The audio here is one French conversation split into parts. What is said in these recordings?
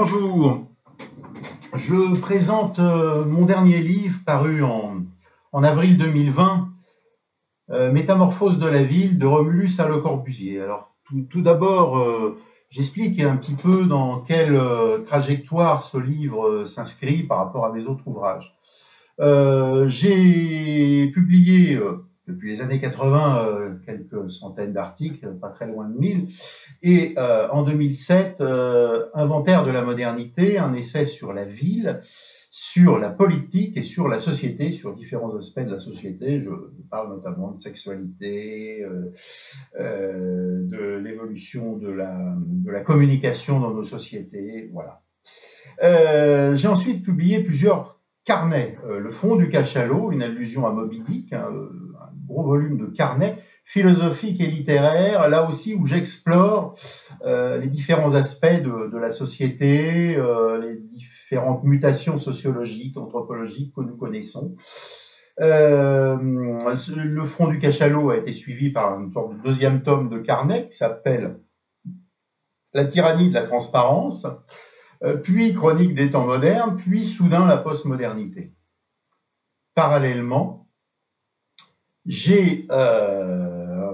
bonjour. Je présente mon dernier livre paru en avril 2020, Métamorphose de la ville, de Romulus à Le Corbusier. Alors, tout d'abord, j'explique un petit peu dans quelle trajectoire ce livre s'inscrit par rapport à mes autres ouvrages. J'ai publié depuis les années 80 quelques centaines d'articles, pas très loin de 1000, et en 2007, Inventaire de la modernité, un essai sur la ville, sur la politique et sur la société, sur différents aspects de la société. Je parle notamment de sexualité, de l'évolution de la communication dans nos sociétés, voilà. J'ai ensuite publié plusieurs carnets. Le fond du cachalot, une allusion à Moby Dick, un gros volume de carnets philosophiques et littéraires, là aussi où j'explore les différents aspects de la société, les différentes mutations sociologiques, anthropologiques que nous connaissons. Le front du cachalot a été suivi par une sorte de deuxième tome de carnet qui s'appelle La tyrannie de la transparence, puis Chronique des temps modernes, puis soudain la postmodernité. Parallèlement, j'ai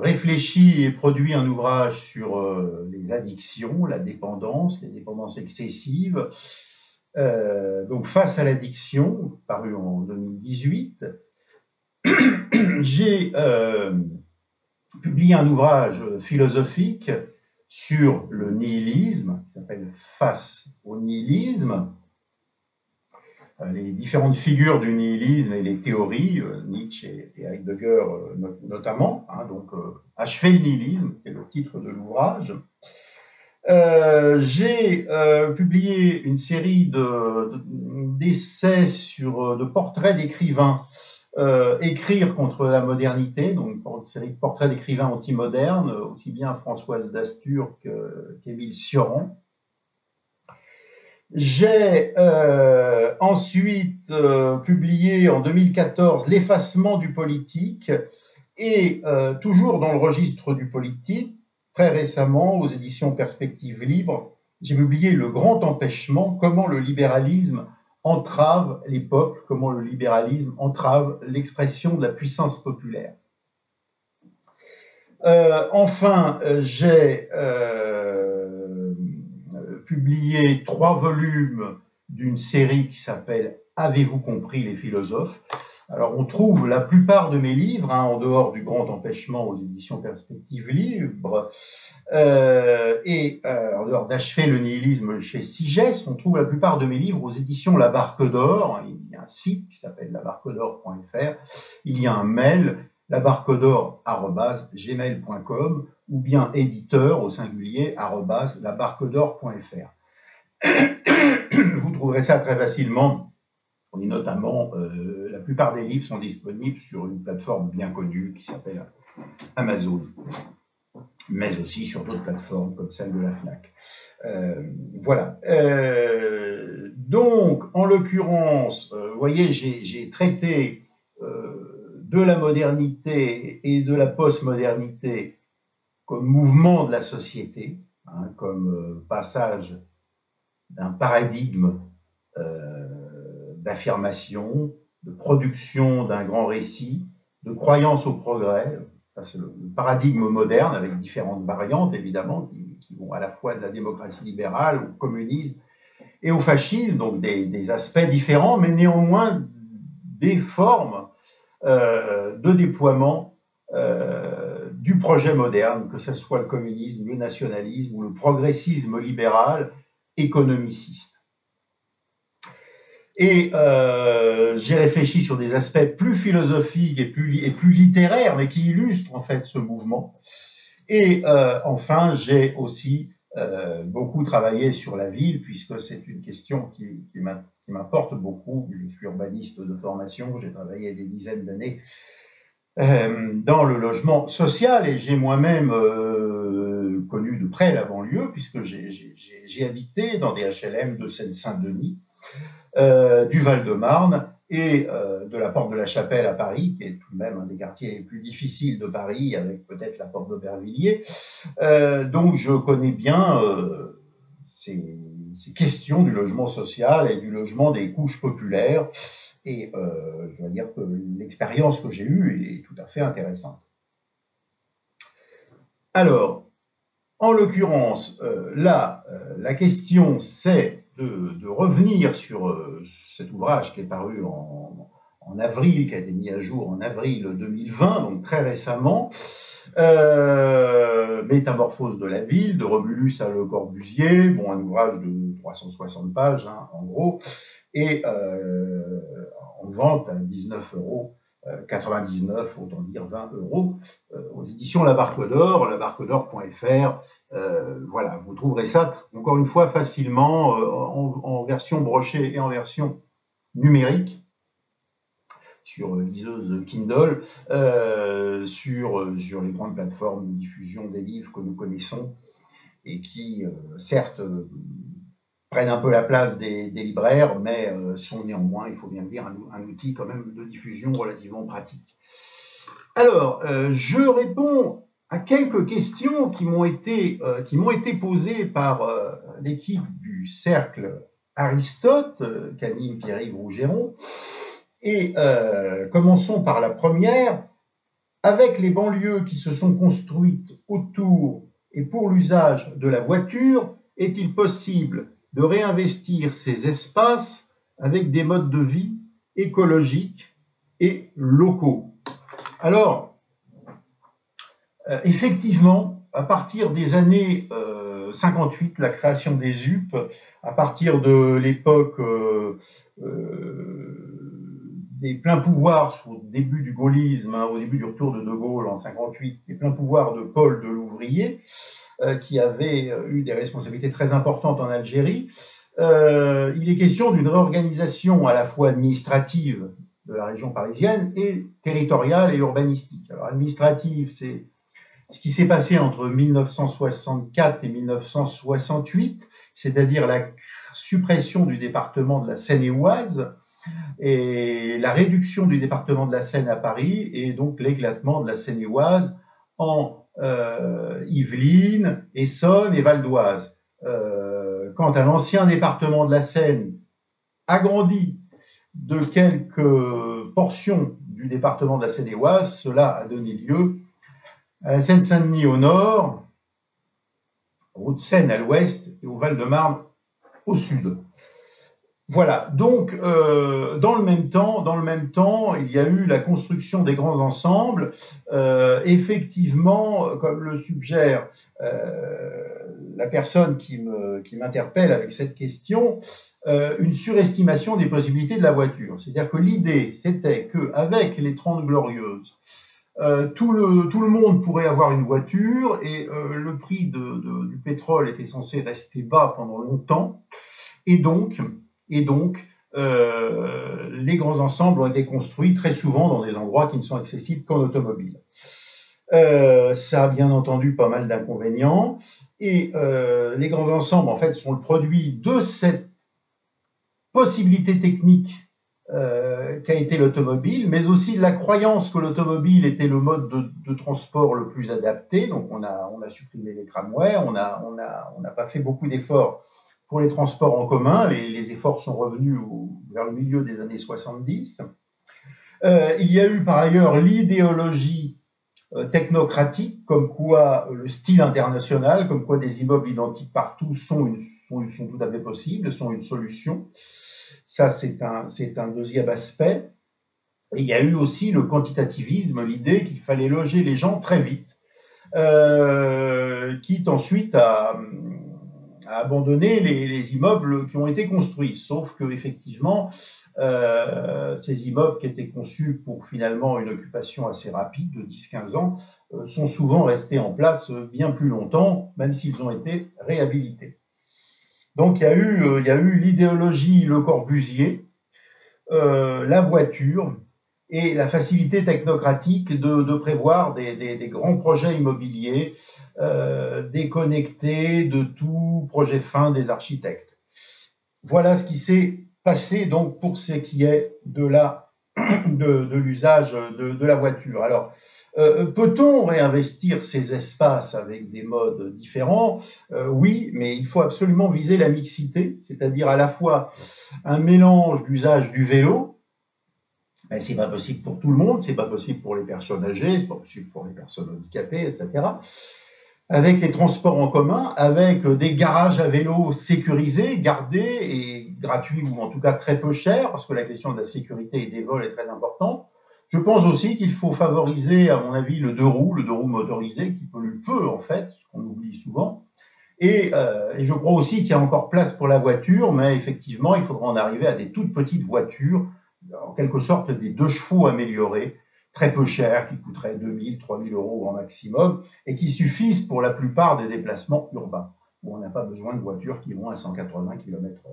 réfléchi et produit un ouvrage sur les addictions, la dépendance, les dépendances excessives. Donc face à l'addiction, paru en 2018, j'ai publié un ouvrage philosophique sur le nihilisme, qui s'appelle Face au nihilisme, les différentes figures du nihilisme et les théories, Nietzsche et Heidegger notamment, donc Achever le nihilisme, c'est le titre de l'ouvrage. J'ai publié une série d'essais de portraits d'écrivains, Écrire contre la modernité, donc une série de portraits d'écrivains antimodernes, aussi bien Françoise Dastur qu'Émile Cioran. J'ai ensuite publié en 2014 L'effacement du politique et toujours dans le registre du politique, très récemment aux éditions Perspectives Libres, j'ai publié Le grand empêchement, comment le libéralisme entrave les peuples, comment le libéralisme entrave l'expression de la puissance populaire. Enfin, j'ai publié 3 volumes d'une série qui s'appelle Avez-vous compris les philosophes? Alors, on trouve la plupart de mes livres, en dehors du grand empêchement aux éditions Perspectives Libres, et en dehors d'Achever le nihilisme chez Sigès, on trouve la plupart de mes livres aux éditions La Barque d'Or. Il y a un site qui s'appelle labarquedor.fr, il y a un mail, labarquedor@gmail.com, ou bien éditeur au singulier @labarquedor.fr. Vous trouverez ça très facilement, et notamment la plupart des livres sont disponibles sur une plateforme bien connue qui s'appelle Amazon, mais aussi sur d'autres plateformes comme celle de la FNAC. Voilà. Donc, en l'occurrence, vous voyez, j'ai traité de la modernité et de la postmodernité comme mouvement de la société, comme passage d'un paradigme d'affirmation, de production d'un grand récit, de croyance au progrès. Ça, c'est le paradigme moderne, avec différentes variantes, évidemment, qui vont à la fois de la démocratie libérale au communisme et au fascisme, donc des aspects différents, mais néanmoins des formes de déploiement du projet moderne, que ce soit le communisme, le nationalisme ou le progressisme libéral économiciste. Et j'ai réfléchi sur des aspects plus philosophiques et plus littéraires, mais qui illustrent en fait ce mouvement. Et enfin, j'ai aussi beaucoup travaillé sur la ville, puisque c'est une question qui m'importe beaucoup. Je suis urbaniste de formation, j'ai travaillé des dizaines d'années dans le logement social, et j'ai moi-même connu de près la banlieue, puisque j'ai habité dans des HLM de Seine-Saint-Denis, du Val-de-Marne et de la Porte de la Chapelle à Paris, qui est tout de même un des quartiers les plus difficiles de Paris, avec peut-être la Porte d'Aubervilliers. Donc je connais bien ces questions du logement social et du logement des couches populaires. Et je dois dire que l'expérience que j'ai eue est tout à fait intéressante. Alors, en l'occurrence, là, la question c'est de revenir sur cet ouvrage qui est paru en avril, qui a été mis à jour en avril 2020, donc très récemment, Métamorphose de la ville, de Romulus à Le Corbusier, bon, un ouvrage de 360 pages, hein, en gros, et en vente à 19,99 €, autant dire 20 €, aux éditions La Barque d'Or, labarquedor.fr. Voilà, vous trouverez ça, encore une fois, facilement en version brochée et en version numérique, sur liseuse Kindle, sur les grandes plateformes de diffusion des livres que nous connaissons et qui, certes, prennent un peu la place des libraires, mais sont néanmoins, il faut bien le dire, un outil quand même de diffusion relativement pratique. Alors, je réponds à quelques questions qui m'ont été posées par l'équipe du Cercle Aristote, qu'anime Pierre-Yves Rougeron. Et commençons par la première. Avec les banlieues qui se sont construites autour et pour l'usage de la voiture, est-il possible de réinvestir ces espaces avec des modes de vie écologiques et locaux? Alors, effectivement, à partir des années 58, la création des UP, à partir de l'époque des pleins pouvoirs au début du gaullisme, hein, au début du retour de Gaulle en 58, les pleins pouvoirs de Paul Delouvrier, qui avait eu des responsabilités très importantes en Algérie, il est question d'une réorganisation à la fois administrative de la région parisienne et territoriale et urbanistique. Alors administrative, c'est ce qui s'est passé entre 1964 et 1968, c'est-à-dire la suppression du département de la Seine-et-Oise et la réduction du département de la Seine à Paris et donc l'éclatement de la Seine-et-Oise en Yvelines, Essonne et Val d'Oise. Quant à l'ancien département de la Seine, agrandi de quelques portions du département de la Seine-et-Oise, cela a donné lieu à la Seine-Saint-Denis au nord, au Haute-Seine à l'ouest et au Val-de-Marne au sud. Voilà, donc dans le même temps, il y a eu la construction des grands ensembles. Effectivement, comme le suggère la personne qui m'interpelle avec cette question, une surestimation des possibilités de la voiture. C'est-à-dire que l'idée, c'était qu'avec les 30 Glorieuses, tout le monde pourrait avoir une voiture et le prix du pétrole était censé rester bas pendant longtemps. Et donc les grands ensembles ont été construits très souvent dans des endroits qui ne sont accessibles qu'en automobile. Ça a bien entendu pas mal d'inconvénients. Et les grands ensembles, en fait, sont le produit de cette possibilité technique qu'a été l'automobile, mais aussi de la croyance que l'automobile était le mode de transport le plus adapté. Donc on a supprimé les tramways, on n'a pas fait beaucoup d'efforts pour les transports en commun. Les efforts sont revenus vers le milieu des années 70. Il y a eu par ailleurs l'idéologie technocratique, comme quoi le style international, comme quoi des immeubles identiques partout sont tout à fait possibles, sont une solution. Ça, c'est un deuxième aspect. Et il y a eu aussi le quantitativisme, l'idée qu'il fallait loger les gens très vite, quitte ensuite à abandonner les immeubles qui ont été construits. Sauf que effectivement, ces immeubles qui étaient conçus pour finalement une occupation assez rapide de 10-15 ans sont souvent restés en place bien plus longtemps, même s'ils ont été réhabilités. Donc il y a eu l'idéologie Le Corbusier, la voiture et la facilité technocratique de prévoir des grands projets immobiliers déconnectés de tout projet fin des architectes. Voilà ce qui s'est passé donc pour ce qui est de l'usage de la voiture. Alors, Peut-on réinvestir ces espaces avec des modes différents? Oui, mais il faut absolument viser la mixité, c'est-à-dire à la fois un mélange d'usage du vélo. Ben, c'est pas possible pour tout le monde, c'est pas possible pour les personnes âgées, c'est pas possible pour les personnes handicapées, etc. Avec les transports en commun, avec des garages à vélo sécurisés, gardés et gratuits ou en tout cas très peu chers, parce que la question de la sécurité et des vols est très importante. Je pense aussi qu'il faut favoriser, à mon avis, le deux roues motorisé, qui pollue peu en fait, ce qu'on oublie souvent. Et je crois aussi qu'il y a encore place pour la voiture, mais effectivement, il faudra en arriver à des toutes petites voitures, en quelque sorte des 2 chevaux améliorés, très peu chers, qui coûteraient 2 000, 3 000 euros en maximum, et qui suffisent pour la plupart des déplacements urbains, où on n'a pas besoin de voitures qui vont à 180 km/h.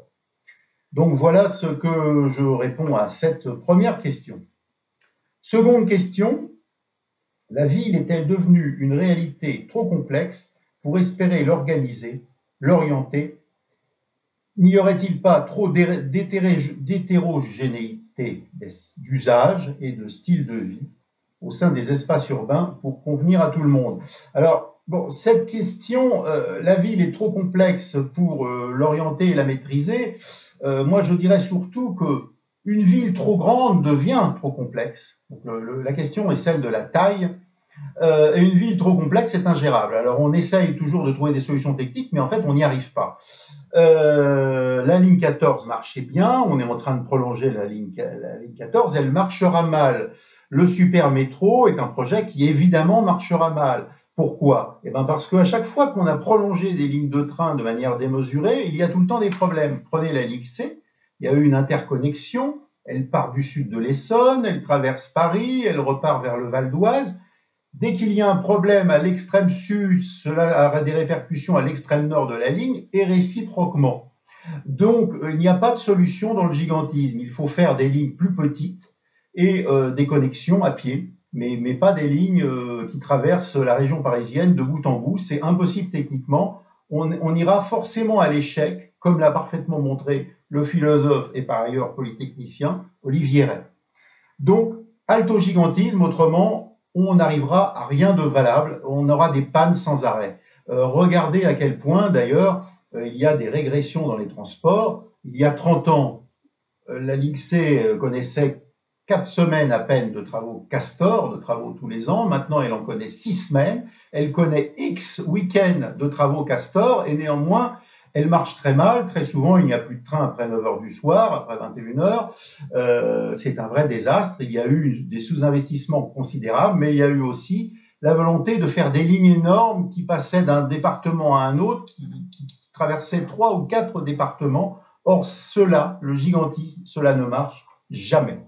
Donc voilà ce que je réponds à cette première question. Seconde question, la ville est-elle devenue une réalité trop complexe pour espérer l'organiser, l'orienter? N'y aurait-il pas trop d'hétérogénéité d'usage et de style de vie au sein des espaces urbains pour convenir à tout le monde? Alors, bon, cette question, la ville est trop complexe pour l'orienter et la maîtriser. Moi, je dirais surtout que une ville trop grande devient trop complexe. Donc, la question est celle de la taille. Et une ville trop complexe est ingérable. Alors, on essaye toujours de trouver des solutions techniques, mais en fait, on n'y arrive pas. La ligne 14 marchait bien, on est en train de prolonger la ligne 14, elle marchera mal. Le super métro est un projet qui évidemment marchera mal. Pourquoi? Eh bien parce qu'à chaque fois qu'on a prolongé des lignes de train de manière démesurée, il y a tout le temps des problèmes. Prenez la ligne C, il y a eu une interconnexion, elle part du sud de l'Essonne, elle traverse Paris, elle repart vers le Val d'Oise. Dès qu'il y a un problème à l'extrême sud, cela a des répercussions à l'extrême nord de la ligne et réciproquement. Donc, il n'y a pas de solution dans le gigantisme. Il faut faire des lignes plus petites et des connexions à pied, mais pas des lignes qui traversent la région parisienne de bout en bout. C'est impossible techniquement. On ira forcément à l'échec, comme l'a parfaitement montré le philosophe et par ailleurs polytechnicien Olivier Rey. Donc, halte au gigantisme, autrement, on n'arrivera à rien de valable, on aura des pannes sans arrêt. Regardez à quel point, d'ailleurs, il y a des régressions dans les transports. Il y a 30 ans, la Ligue C connaissait 4 semaines à peine de travaux Castor, de travaux tous les ans. Maintenant, elle en connaît 6 semaines. Elle connaît X week-ends de travaux Castor et néanmoins, elle marche très mal. Très souvent, il n'y a plus de train après 9 h du soir, après 21 h. C'est un vrai désastre. Il y a eu des sous-investissements considérables, mais il y a eu aussi la volonté de faire des lignes énormes qui passaient d'un département à un autre, qui traversaient 3 ou 4 départements. Or, cela, le gigantisme, cela ne marche jamais.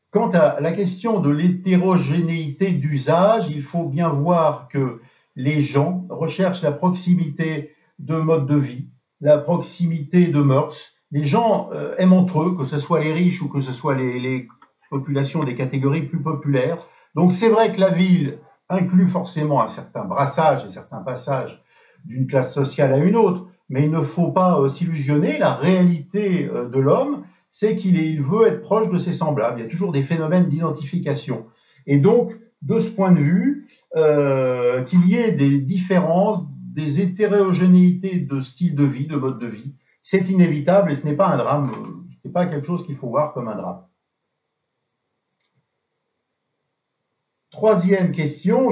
Quant à la question de l'hétérogénéité d'usage, il faut bien voir que les gens recherchent la proximité de mode de vie, la proximité de mœurs. Les gens aiment entre eux, que ce soit les riches ou que ce soit les populations des catégories plus populaires. Donc c'est vrai que la ville inclut forcément un certain brassage et certains passages d'une classe sociale à une autre, mais il ne faut pas s'illusionner. La réalité de l'homme, c'est qu'il veut être proche de ses semblables. Il y a toujours des phénomènes d'identification. Et donc, de ce point de vue, qu'il y ait des différences, des hétérogénéités de style de vie, de mode de vie, c'est inévitable et ce n'est pas un drame, ce n'est pas quelque chose qu'il faut voir comme un drame. Troisième question,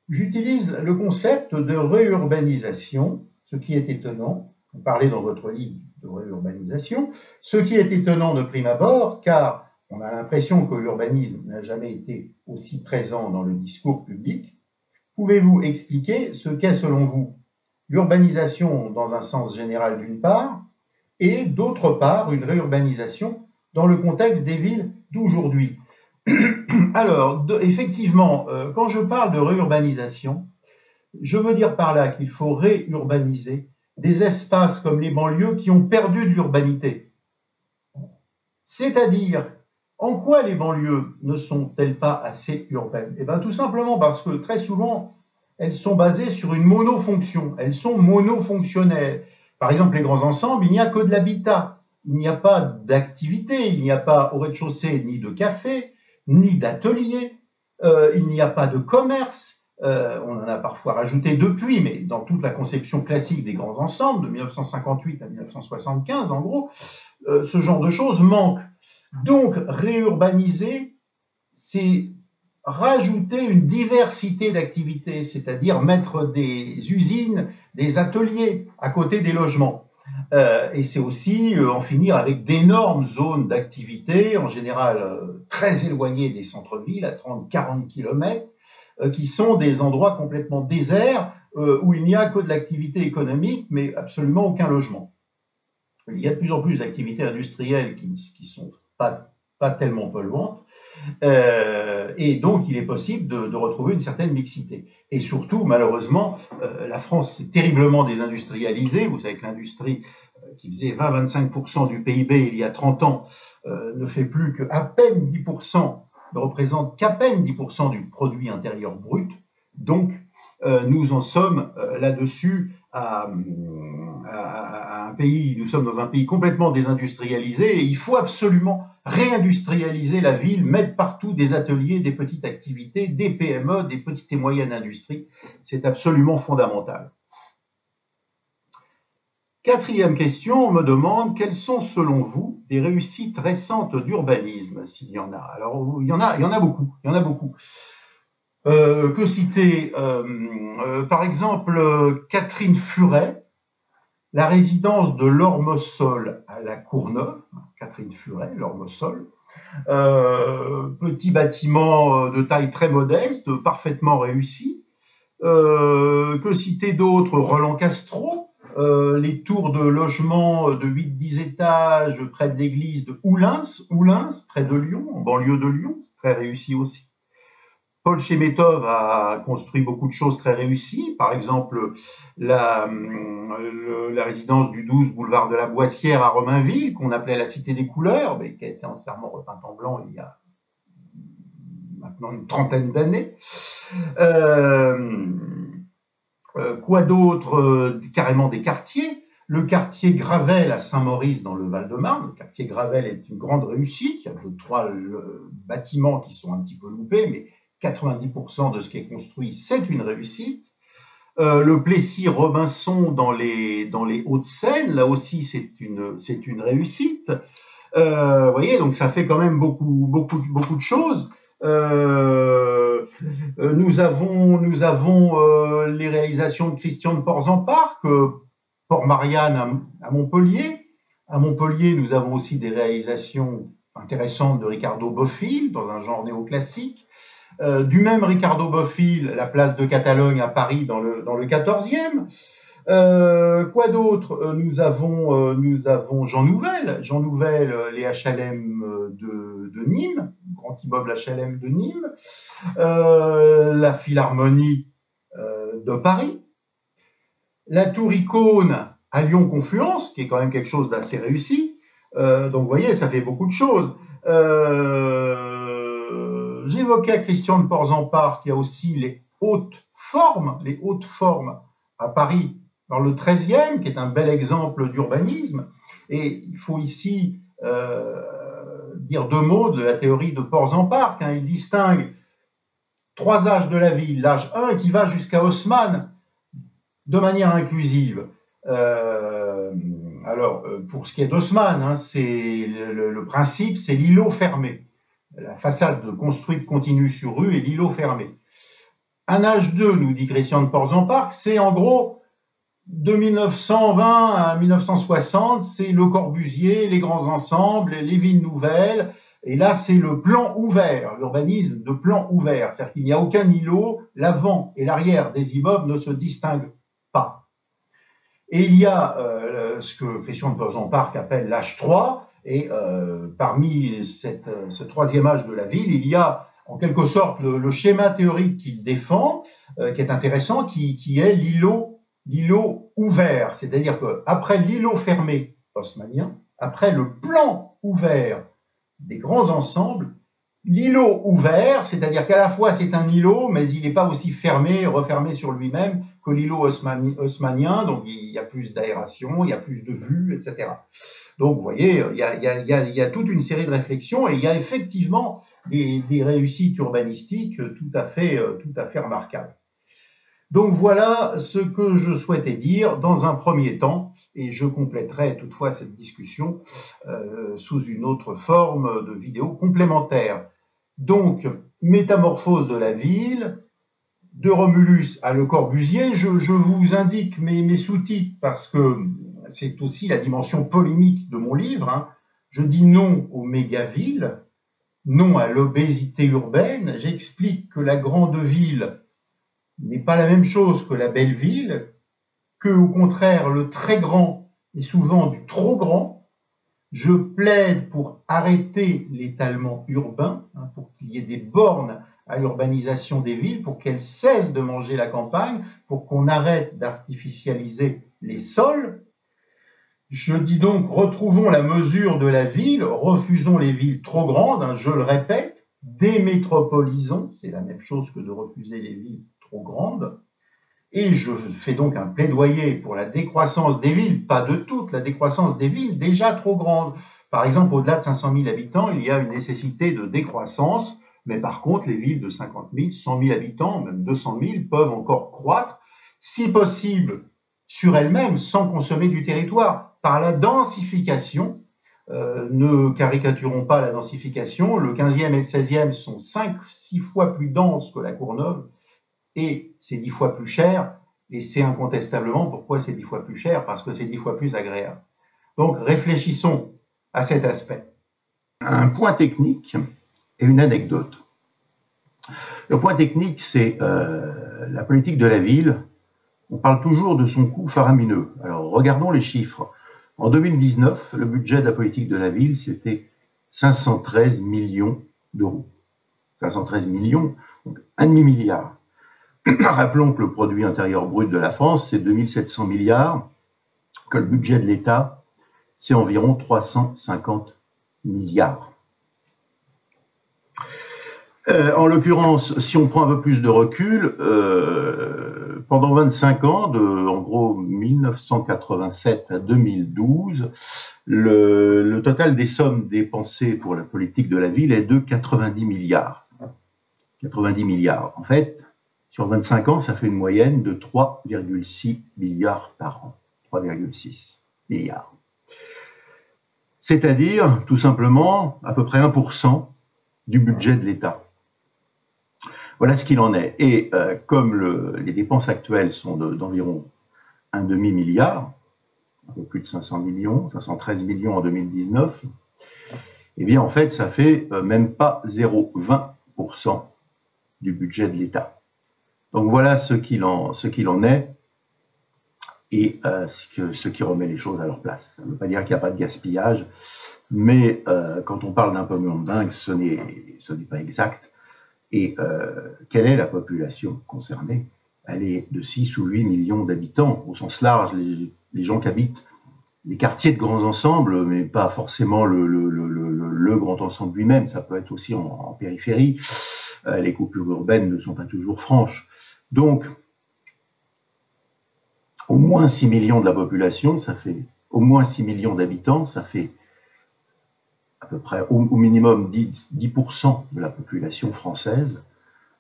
j'utilise le concept de réurbanisation, ce qui est étonnant. Vous parlez dans votre livre de réurbanisation, ce qui est étonnant de prime abord, car on a l'impression que l'urbanisme n'a jamais été aussi présent dans le discours public. Pouvez-vous expliquer ce qu'est selon vous l'urbanisation dans un sens général d'une part, et d'autre part une réurbanisation dans le contexte des villes d'aujourd'hui? Alors, effectivement, quand je parle de réurbanisation, je veux dire par là qu'il faut réurbaniser des espaces comme les banlieues qui ont perdu de l'urbanité. C'est-à-dire, en quoi les banlieues ne sont-elles pas assez urbaines? Eh bien, tout simplement parce que très souvent, elles sont basées sur une monofonction, elles sont monofonctionnelles. Par exemple, les grands ensembles, il n'y a que de l'habitat, il n'y a pas d'activité, il n'y a pas au rez-de-chaussée ni de café, ni d'atelier, il n'y a pas de commerce. On en a parfois rajouté depuis, mais dans toute la conception classique des grands ensembles, de 1958 à 1975, en gros, ce genre de choses manque. Donc, réurbaniser, c'est rajouter une diversité d'activités, c'est-à-dire mettre des usines, des ateliers à côté des logements. Et c'est aussi en finir avec d'énormes zones d'activité, en général très éloignées des centres-villes, à 30-40 km, qui sont des endroits complètement déserts, où il n'y a que de l'activité économique, mais absolument aucun logement. Il y a de plus en plus d'activités industrielles qui ne sont pas tellement polluantes, et donc il est possible de retrouver une certaine mixité. Et surtout, malheureusement, la France s'est terriblement désindustrialisée. Vous savez que l'industrie qui faisait 20-25% du PIB il y a 30 ans ne fait plus qu'à peine 10%, ne représente qu'à peine 10% du produit intérieur brut. Donc, nous en sommes là-dessus à un pays, nous sommes dans un pays complètement désindustrialisé, et il faut absolument réindustrialiser la ville, mettre partout des ateliers, des petites activités, des PME, des petites et moyennes industries. C'est absolument fondamental. Quatrième question, on me demande quelles sont selon vous des réussites récentes d'urbanisme, s'il y en a. Alors, il y en a beaucoup. Que citer par exemple, Catherine Furet, la résidence de l'Ormesol à la Courneuve, Catherine Furet, l'Ormesol, petit bâtiment de taille très modeste, parfaitement réussi. Que citer d'autres? Roland Castro, les tours de logement de 8-10 étages près de l'église de Oulins, près de Lyon, en banlieue de Lyon, très réussi aussi. Paul Chemetov a construit beaucoup de choses très réussies, par exemple la résidence du 12 boulevard de la Boissière à Romainville, qu'on appelait la Cité des Couleurs, mais qui a été entièrement repeinte en blanc il y a maintenant une trentaine d'années. Quoi d'autre? Carrément des quartiers. Le quartier Gravel à Saint-Maurice dans le Val-de-Marne. Le quartier Gravel est une grande réussite. Il y a 2-3 bâtiments qui sont un petit peu loupés, mais 90% de ce qui est construit, c'est une réussite. Le Plessis-Robinson dans les Hauts-de-Seine, là aussi, c'est une réussite. Vous voyez, donc ça fait quand même beaucoup de choses. Nous avons les réalisations de Christian de Portzamparc, Port-Marianne à Montpellier. À Montpellier, nous avons aussi des réalisations intéressantes de Ricardo Bofill dans un genre néoclassique. Du même Ricardo Bofill, la place de Catalogne à Paris dans le 14e. Quoi d'autre? Nous avons Jean Nouvel, les HLM de Nîmes, grand immeuble HLM de Nîmes, la Philharmonie de Paris, la Tour Icône à Lyon-Confluence, qui est quand même quelque chose d'assez réussi. Donc vous voyez, ça fait beaucoup de choses. J'évoquais Christian de Portzamparc, il y a aussi les hautes formes à Paris, dans le 13e, qui est un bel exemple d'urbanisme. Et il faut ici dire 2 mots de la théorie de Portzamparc. Il distingue 3 âges de la ville. L'âge 1 qui va jusqu'à Haussmann, de manière inclusive. Alors, pour ce qui est d'Haussmann, c'est le principe, c'est l'îlot fermé. La façade construite continue sur rue et l'îlot fermé. Un âge 2, nous dit Christian de Portzamparc, c'est en gros de 1920 à 1960, c'est Le Corbusier, les grands ensembles, les villes nouvelles, et là c'est le plan ouvert, l'urbanisme de plan ouvert, c'est-à-dire qu'il n'y a aucun îlot, l'avant et l'arrière des immeubles ne se distinguent pas. Et il y a ce que Christian de Portzamparc appelle l'âge 3, et parmi ce 3e âge de la ville, il y a en quelque sorte le schéma théorique qu'il défend, qui est intéressant, qui est l'îlot ouvert, c'est-à-dire qu'après l'îlot fermé haussmannien, après le plan ouvert des grands ensembles, l'îlot ouvert, c'est-à-dire qu'à la fois c'est un îlot, mais il n'est pas aussi fermé, refermé sur lui-même que l'îlot haussmannien, donc il y a plus d'aération, il y a plus de vue, etc. Donc vous voyez, il y a toute une série de réflexions, et il y a effectivement des réussites urbanistiques tout à fait remarquables. Donc voilà ce que je souhaitais dire dans un premier temps, et je compléterai toutefois cette discussion sous une autre forme de vidéo complémentaire. Donc, métamorphose de la ville, de Romulus à Le Corbusier. Je vous indique mes sous-titres parce que c'est aussi la dimension polémique de mon livre, hein. Je dis non aux mégavilles, non à l'obésité urbaine. J'explique que la grande ville n'est pas la même chose que la belle ville, que au contraire le très grand est souvent du trop grand. Je plaide pour arrêter l'étalement urbain, hein, pour qu'il y ait des bornes à l'urbanisation des villes, pour qu'elles cessent de manger la campagne, pour qu'on arrête d'artificialiser les sols. Je dis donc, retrouvons la mesure de la ville, refusons les villes trop grandes, hein, je le répète, démétropolisons, c'est la même chose que de refuser les villes trop grandes. Et je fais donc un plaidoyer pour la décroissance des villes, pas de toutes, la décroissance des villes déjà trop grandes. Par exemple, au-delà de 500 000 habitants, il y a une nécessité de décroissance, mais par contre, les villes de 50 000, 100 000 habitants, même 200 000, peuvent encore croître, si possible, sur elles-mêmes, sans consommer du territoire, par la densification. Ne caricaturons pas la densification, le 15e et le 16e sont 5-6 fois plus denses que la Courneuve, et c'est 10 fois plus cher, et c'est incontestablement pourquoi c'est 10 fois plus cher, parce que c'est 10 fois plus agréable. Donc réfléchissons à cet aspect. Un point technique et une anecdote. Le point technique, c'est la politique de la ville. On parle toujours de son coût faramineux. Alors regardons les chiffres. En 2019, le budget de la politique de la ville, c'était 513 millions d'euros. 513 millions, donc un demi-milliard. Rappelons que le produit intérieur brut de la France, c'est 2700 milliards, que le budget de l'État, c'est environ 350 milliards. En l'occurrence, si on prend un peu plus de recul, pendant 25 ans, en gros 1987 à 2012, le total des sommes dépensées pour la politique de la ville est de 90 milliards. 90 milliards. En fait, sur 25 ans, ça fait une moyenne de 3,6 milliards par an. 3,6 milliards. C'est-à-dire, tout simplement, à peu près 1% du budget de l'État. Voilà ce qu'il en est. Et comme les dépenses actuelles sont d'environ un demi-milliard, un peu plus de 500 millions, 513 millions en 2019, eh bien en fait, ça fait même pas 0,20% du budget de l'État. Donc voilà ce qu'il en est et ce qui remet les choses à leur place. Ça ne veut pas dire qu'il n'y a pas de gaspillage, mais quand on parle d'un pognon de dingue, ce n'est pas exact. Et quelle est la population concernée? Elle est de 6 ou 8 millions d'habitants, au sens large, les gens qui habitent les quartiers de grands ensembles, mais pas forcément le grand ensemble lui-même, ça peut être aussi en périphérie. Les coupures urbaines ne sont pas toujours franches. Donc, au moins 6 millions de la population, ça fait au moins 6 millions d'habitants, ça fait à peu près au minimum 10% de la population française.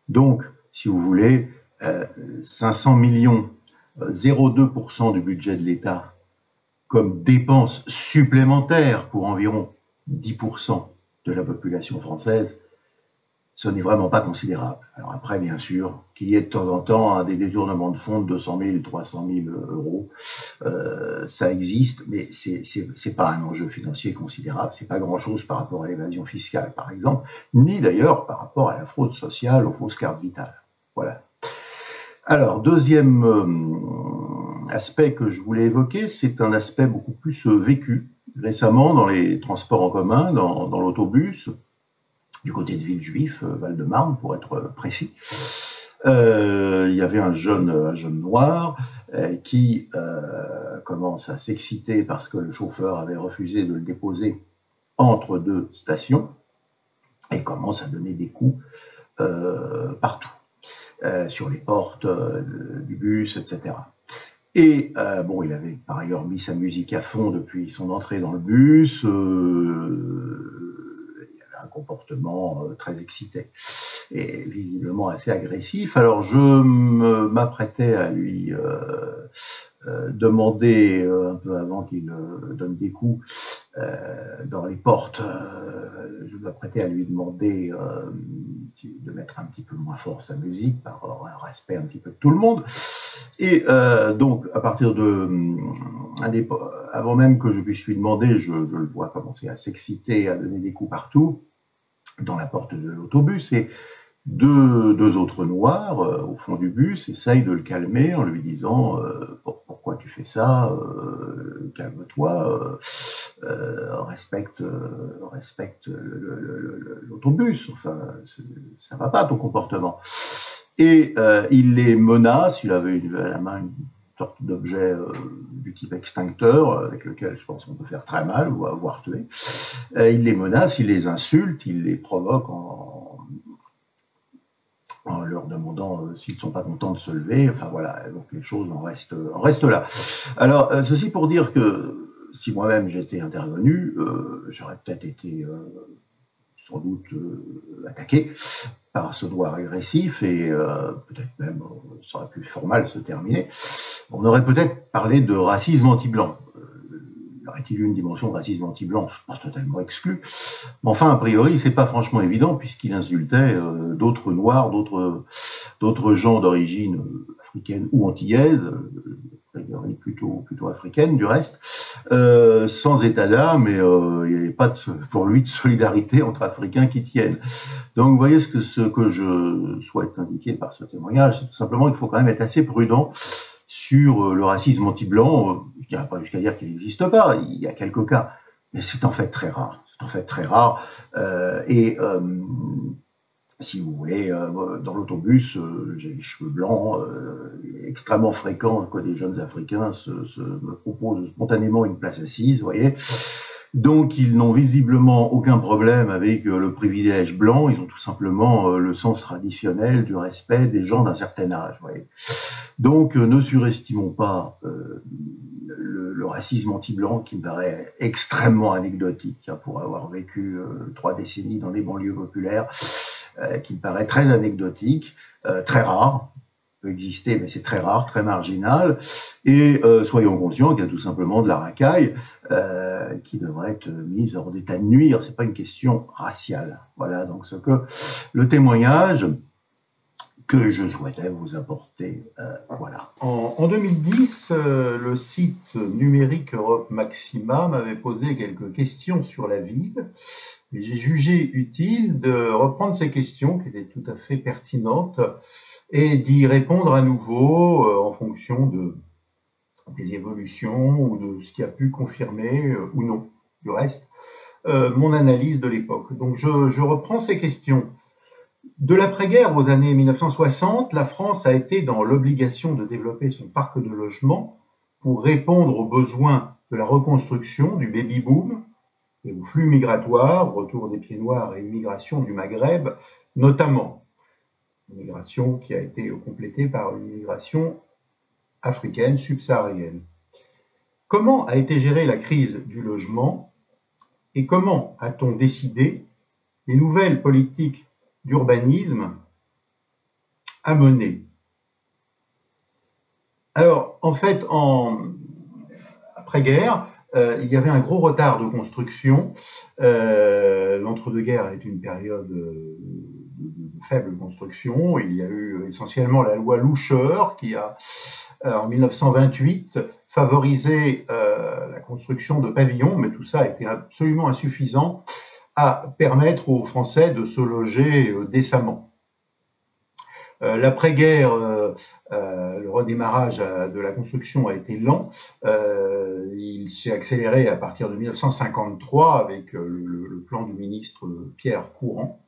Donc, si vous voulez, 500 millions, 0,2% du budget de l'État comme dépenses supplémentaires pour environ 10% de la population française, ce n'est vraiment pas considérable. Alors après, bien sûr, qu'il y ait de temps en temps des détournements de fonds de 200 000, 300 000 euros, ça existe, mais c'est pas un enjeu financier considérable, c'est pas grand-chose par rapport à l'évasion fiscale, par exemple, ni d'ailleurs par rapport à la fraude sociale, aux fausses cartes vitales. Voilà. Alors, deuxième aspect que je voulais évoquer, c'est un aspect beaucoup plus vécu récemment dans les transports en commun, dans l'autobus, du côté de Villejuif, Val-de-Marne, pour être précis. Il y avait un jeune noir qui commence à s'exciter parce que le chauffeur avait refusé de le déposer entre deux stations et commence à donner des coups partout, sur les portes du bus, etc. Et bon, il avait par ailleurs mis sa musique à fond depuis son entrée dans le bus. Il y avait un comportement très excité et visiblement assez agressif. Alors je m'apprêtais à lui demander, un peu avant qu'il donne des coups dans les portes, je m'apprêtais à lui demander de mettre un petit peu moins fort sa musique par un respect un petit peu de tout le monde. Et donc, à partir de avant même que je puisse lui demander, je le vois commencer à s'exciter, à donner des coups partout dans la porte de l'autobus, et deux autres noirs au fond du bus essayent de le calmer en lui disant pourquoi tu fais ça, calme-toi, respecte l'autobus, enfin ça va pas ton comportement. Et il les menace, il avait à la main une sorte d'objet du type extincteur avec lequel je pense qu'on peut faire très mal ou voire tuer. Il les menace, il les insulte, il les provoque en leur demandant s'ils ne sont pas contents de se lever. Enfin voilà, donc les choses en restent là. Alors, ceci pour dire que si moi-même j'étais intervenu, j'aurais peut-être été sans doute attaqué par ce doigt agressif et peut-être même, ça aurait pu fort mal se terminer. On aurait peut-être parlé de racisme anti-blanc. Aurait-il eu une dimension de racisme anti-blanc? Pas totalement exclu. Mais enfin, a priori, c'est pas franchement évident puisqu'il insultait d'autres noirs, d'autres gens d'origine africaine ou antillaise, a priori plutôt africaine du reste, sans état d'âme, et il n'y avait pas pour lui de solidarité entre Africains qui tiennent. Donc vous voyez ce que je souhaite indiquer par ce témoignage, c'est tout simplement qu'il faut quand même être assez prudent sur le racisme anti-blanc. Je ne dirais pas jusqu'à dire qu'il n'existe pas, il y a quelques cas, mais c'est en fait très rare. C'est en fait très rare. Si vous voulez, dans l'autobus, j'ai les cheveux blancs, extrêmement fréquent que des jeunes Africains me proposent spontanément une place assise, vous voyez. Donc, ils n'ont visiblement aucun problème avec le privilège blanc, ils ont tout simplement le sens traditionnel du respect des gens d'un certain âge, vous voyez. Donc, ne surestimons pas le racisme anti-blanc qui me paraît extrêmement anecdotique, hein, pour avoir vécu 3 décennies dans des banlieues populaires, qui me paraît très anecdotique, très rare, peut exister, mais c'est très rare, très marginal, et soyons conscients qu'il y a tout simplement de la racaille qui devrait être mise hors d'état de nuire. C'est pas une question raciale. Voilà, donc le témoignage que je souhaitais vous apporter, voilà. En 2010, le site numérique Europe Maxima m'avait posé quelques questions sur la ville. Et j'ai jugé utile de reprendre ces questions qui étaient tout à fait pertinentes et d'y répondre à nouveau en fonction des évolutions ou de ce qui a pu confirmer ou non, du reste, mon analyse de l'époque. Donc je reprends ces questions. De l'après-guerre aux années 1960, la France a été dans l'obligation de développer son parc de logements pour répondre aux besoins de la reconstruction du baby-boom et aux flux migratoires, retour des pieds noirs et immigration du Maghreb notamment. Une migration qui a été complétée par une migration africaine subsaharienne. Comment a été gérée la crise du logement et comment a-t-on décidé les nouvelles politiques d'urbanisme à mener? Alors, en fait, après-guerre, il y avait un gros retard de construction. L'entre-deux-guerres est une période de faible construction. Il y a eu essentiellement la loi Loucher qui a, en 1928, favorisé la construction de pavillons, mais tout ça a été absolument insuffisant à permettre aux Français de se loger décemment. L'après-guerre, le redémarrage de la construction a été lent. Il s'est accéléré à partir de 1953 avec le plan du ministre Pierre Courant.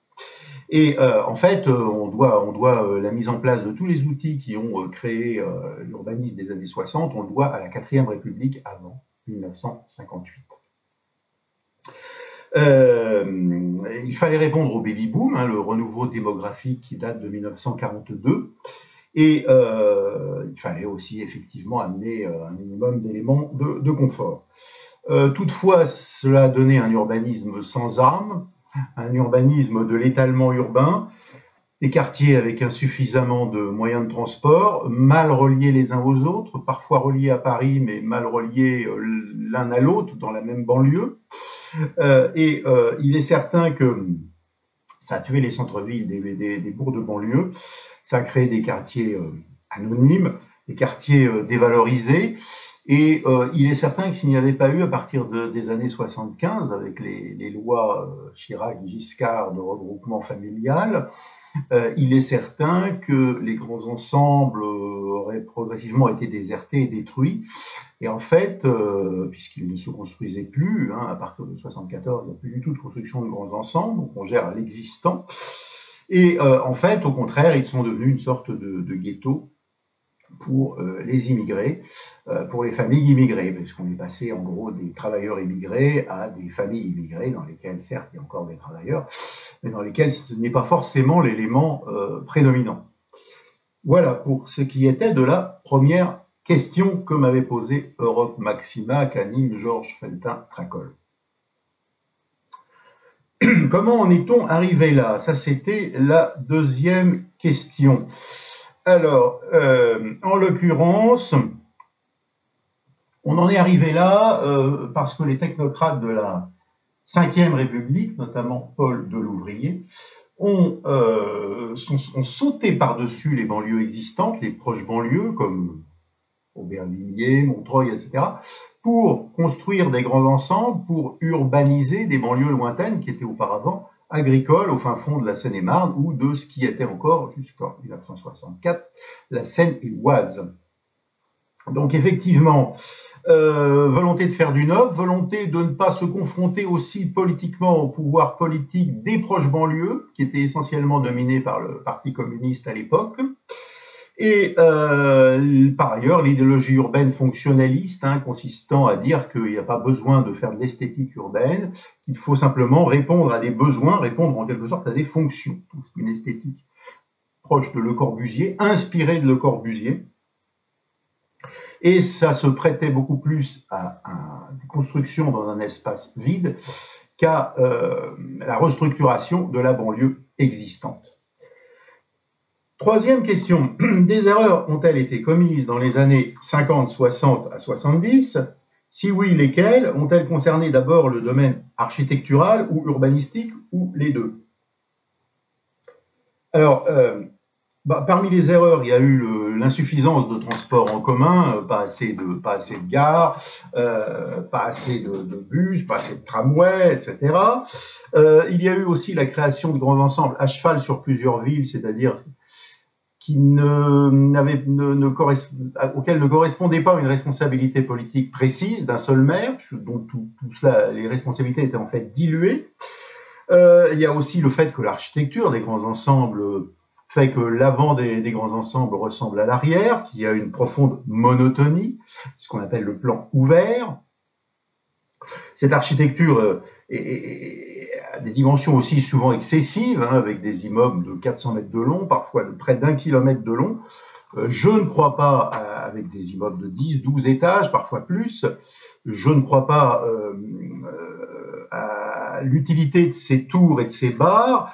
Et en fait, on doit la mise en place de tous les outils qui ont créé l'urbanisme des années 60, on le doit à la 4e République avant 1958. Il fallait répondre au baby-boom, hein, le renouveau démographique qui date de 1942, et il fallait aussi effectivement amener un minimum d'éléments de confort. Toutefois, cela a donné un urbanisme sans âme, un urbanisme de l'étalement urbain, des quartiers avec insuffisamment de moyens de transport, mal reliés les uns aux autres, parfois reliés à Paris, mais mal reliés l'un à l'autre dans la même banlieue. Il est certain que ça a tué les centres-villes des bourgs de banlieue, ça a créé des quartiers anonymes, des quartiers dévalorisés, et il est certain que s'il n'y avait pas eu, à partir des années 75, avec les lois Chirac-Giscard de regroupement familial, il est certain que les grands ensembles auraient progressivement été désertés et détruits. Et en fait, puisqu'ils ne se construisaient plus, à partir de 74, il n'y a plus du tout de construction de grands ensembles, donc on gère l'existant. Et en fait, au contraire, ils sont devenus une sorte de ghetto pour les immigrés, pour les familles immigrées, parce qu'on est passé en gros des travailleurs immigrés à des familles immigrées, dans lesquelles certes il y a encore des travailleurs, mais dans lesquelles ce n'est pas forcément l'élément prédominant. Voilà pour ce qui était de la première question que m'avait posée Europe Maxima qu'anime Georges Feltin-Tracol. Comment en est-on arrivé là? Ça, c'était la deuxième question. Alors, en l'occurrence, on en est arrivé là parce que les technocrates de la Ve République, notamment Paul Delouvrier, ont sauté par-dessus les banlieues existantes, les proches banlieues comme Aubervilliers, Montreuil, etc., pour construire des grands ensembles, pour urbaniser des banlieues lointaines qui étaient auparavant agricoles au fin fond de la Seine-et-Marne ou de ce qui était encore jusqu'en 1964 la Seine-et-Oise. Donc effectivement, volonté de faire du neuf, volonté de ne pas se confronter aussi politiquement au pouvoir politique des proches banlieues, qui étaient essentiellement dominés par le Parti communiste à l'époque, et par ailleurs l'idéologie urbaine fonctionnaliste, consistant à dire qu'il n'y a pas besoin de faire de l'esthétique urbaine, qu'il faut simplement répondre à des besoins, répondre en quelque sorte à des fonctions. Une esthétique proche de Le Corbusier, inspirée de Le Corbusier, et ça se prêtait beaucoup plus à des constructions dans un espace vide qu'à la restructuration de la banlieue existante. Troisième question, des erreurs ont-elles été commises dans les années 50, 60 à 70? Si oui, lesquelles? Ont-elles concerné d'abord le domaine architectural ou urbanistique ou les deux? Alors, parmi les erreurs, il y a eu l'insuffisance de transports en commun, pas assez de gares, pas assez de bus, pas assez de tramways, etc. Il y a eu aussi la création de grands ensembles à cheval sur plusieurs villes, c'est-à-dire auquel ne correspondait pas une responsabilité politique précise d'un seul maire, dont tout cela, les responsabilités étaient en fait diluées. Il y a aussi le fait que l'architecture des grands ensembles fait que l'avant des grands ensembles ressemble à l'arrière, qu'il y a une profonde monotonie, ce qu'on appelle le plan ouvert. Cette architecture a des dimensions aussi souvent excessives, avec des immeubles de 400 mètres de long, parfois de près d'1 kilomètre de long. Je ne crois pas avec des immeubles de 10, 12 étages, parfois plus. Je ne crois pas à l'utilité de ces tours et de ces bars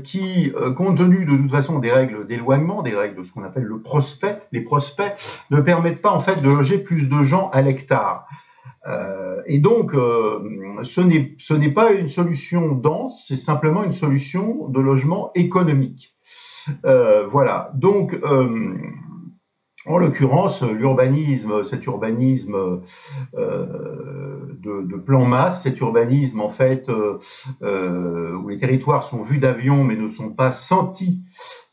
qui, compte tenu de toute façon des règles d'éloignement, des règles de ce qu'on appelle les prospects, ne permettent pas en fait de loger plus de gens à l'hectare. Et donc, ce n'est pas une solution dense, c'est simplement une solution de logement économique. Voilà. Donc, en l'occurrence, cet urbanisme de plan masse, cet urbanisme en fait où les territoires sont vus d'avion mais ne sont pas sentis,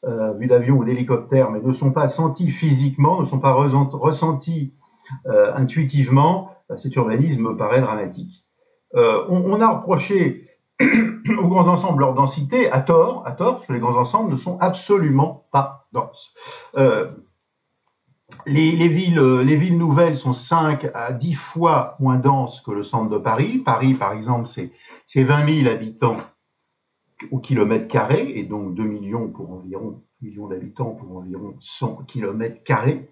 vus d'avion ou d'hélicoptère mais ne sont pas sentis physiquement, ne sont pas ressentis intuitivement, cet urbanisme me paraît dramatique. On a reproché aux grands ensembles leur densité à tort, parce que les grands ensembles ne sont absolument pas denses. Les villes nouvelles sont 5 à 10 fois moins denses que le centre de Paris. Paris, par exemple, c'est 20 000 habitants au kilomètre carré, et donc 2 millions d'habitants pour environ 100 kilomètres carrés.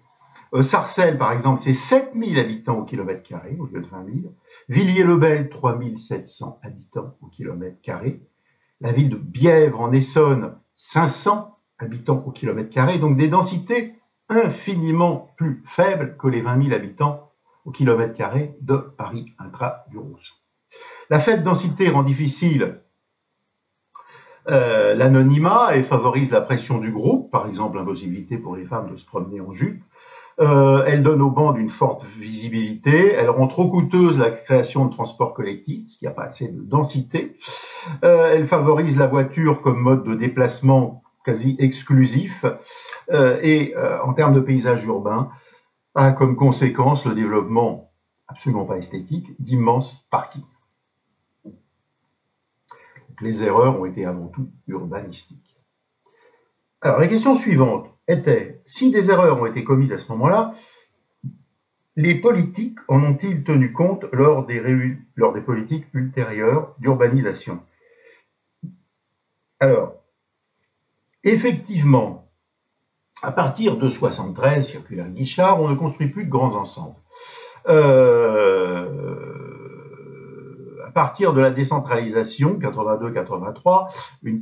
Sarcelles, par exemple, c'est 7 000 habitants au kilomètre carré, au lieu de 20 000. Villiers-le-Bel, 3 700 habitants au kilomètre carré. La ville de Bièvre en Essonne, 500 habitants au kilomètre carré, donc des densités infiniment plus faibles que les 20 000 habitants au kilomètre carré de Paris intra-muros. La faible densité rend difficile l'anonymat et favorise la pression du groupe, par exemple l'impossibilité pour les femmes de se promener en jupe. Elle donne aux bandes une forte visibilité, elle rend trop coûteuse la création de transports collectifs, parce qu'il n'y a pas assez de densité. Elle favorise la voiture comme mode de déplacement quasi exclusif, et en termes de paysage urbain, a comme conséquence le développement absolument pas esthétique d'immenses parkings. Les erreurs ont été avant tout urbanistiques. Alors, la question suivante était, si des erreurs ont été commises à ce moment-là, les politiques en ont-ils tenu compte lors des politiques ultérieures d'urbanisation? Alors, effectivement, à partir de 73, circulaire Guichard, on ne construit plus de grands ensembles. À partir de la décentralisation, 82-83, une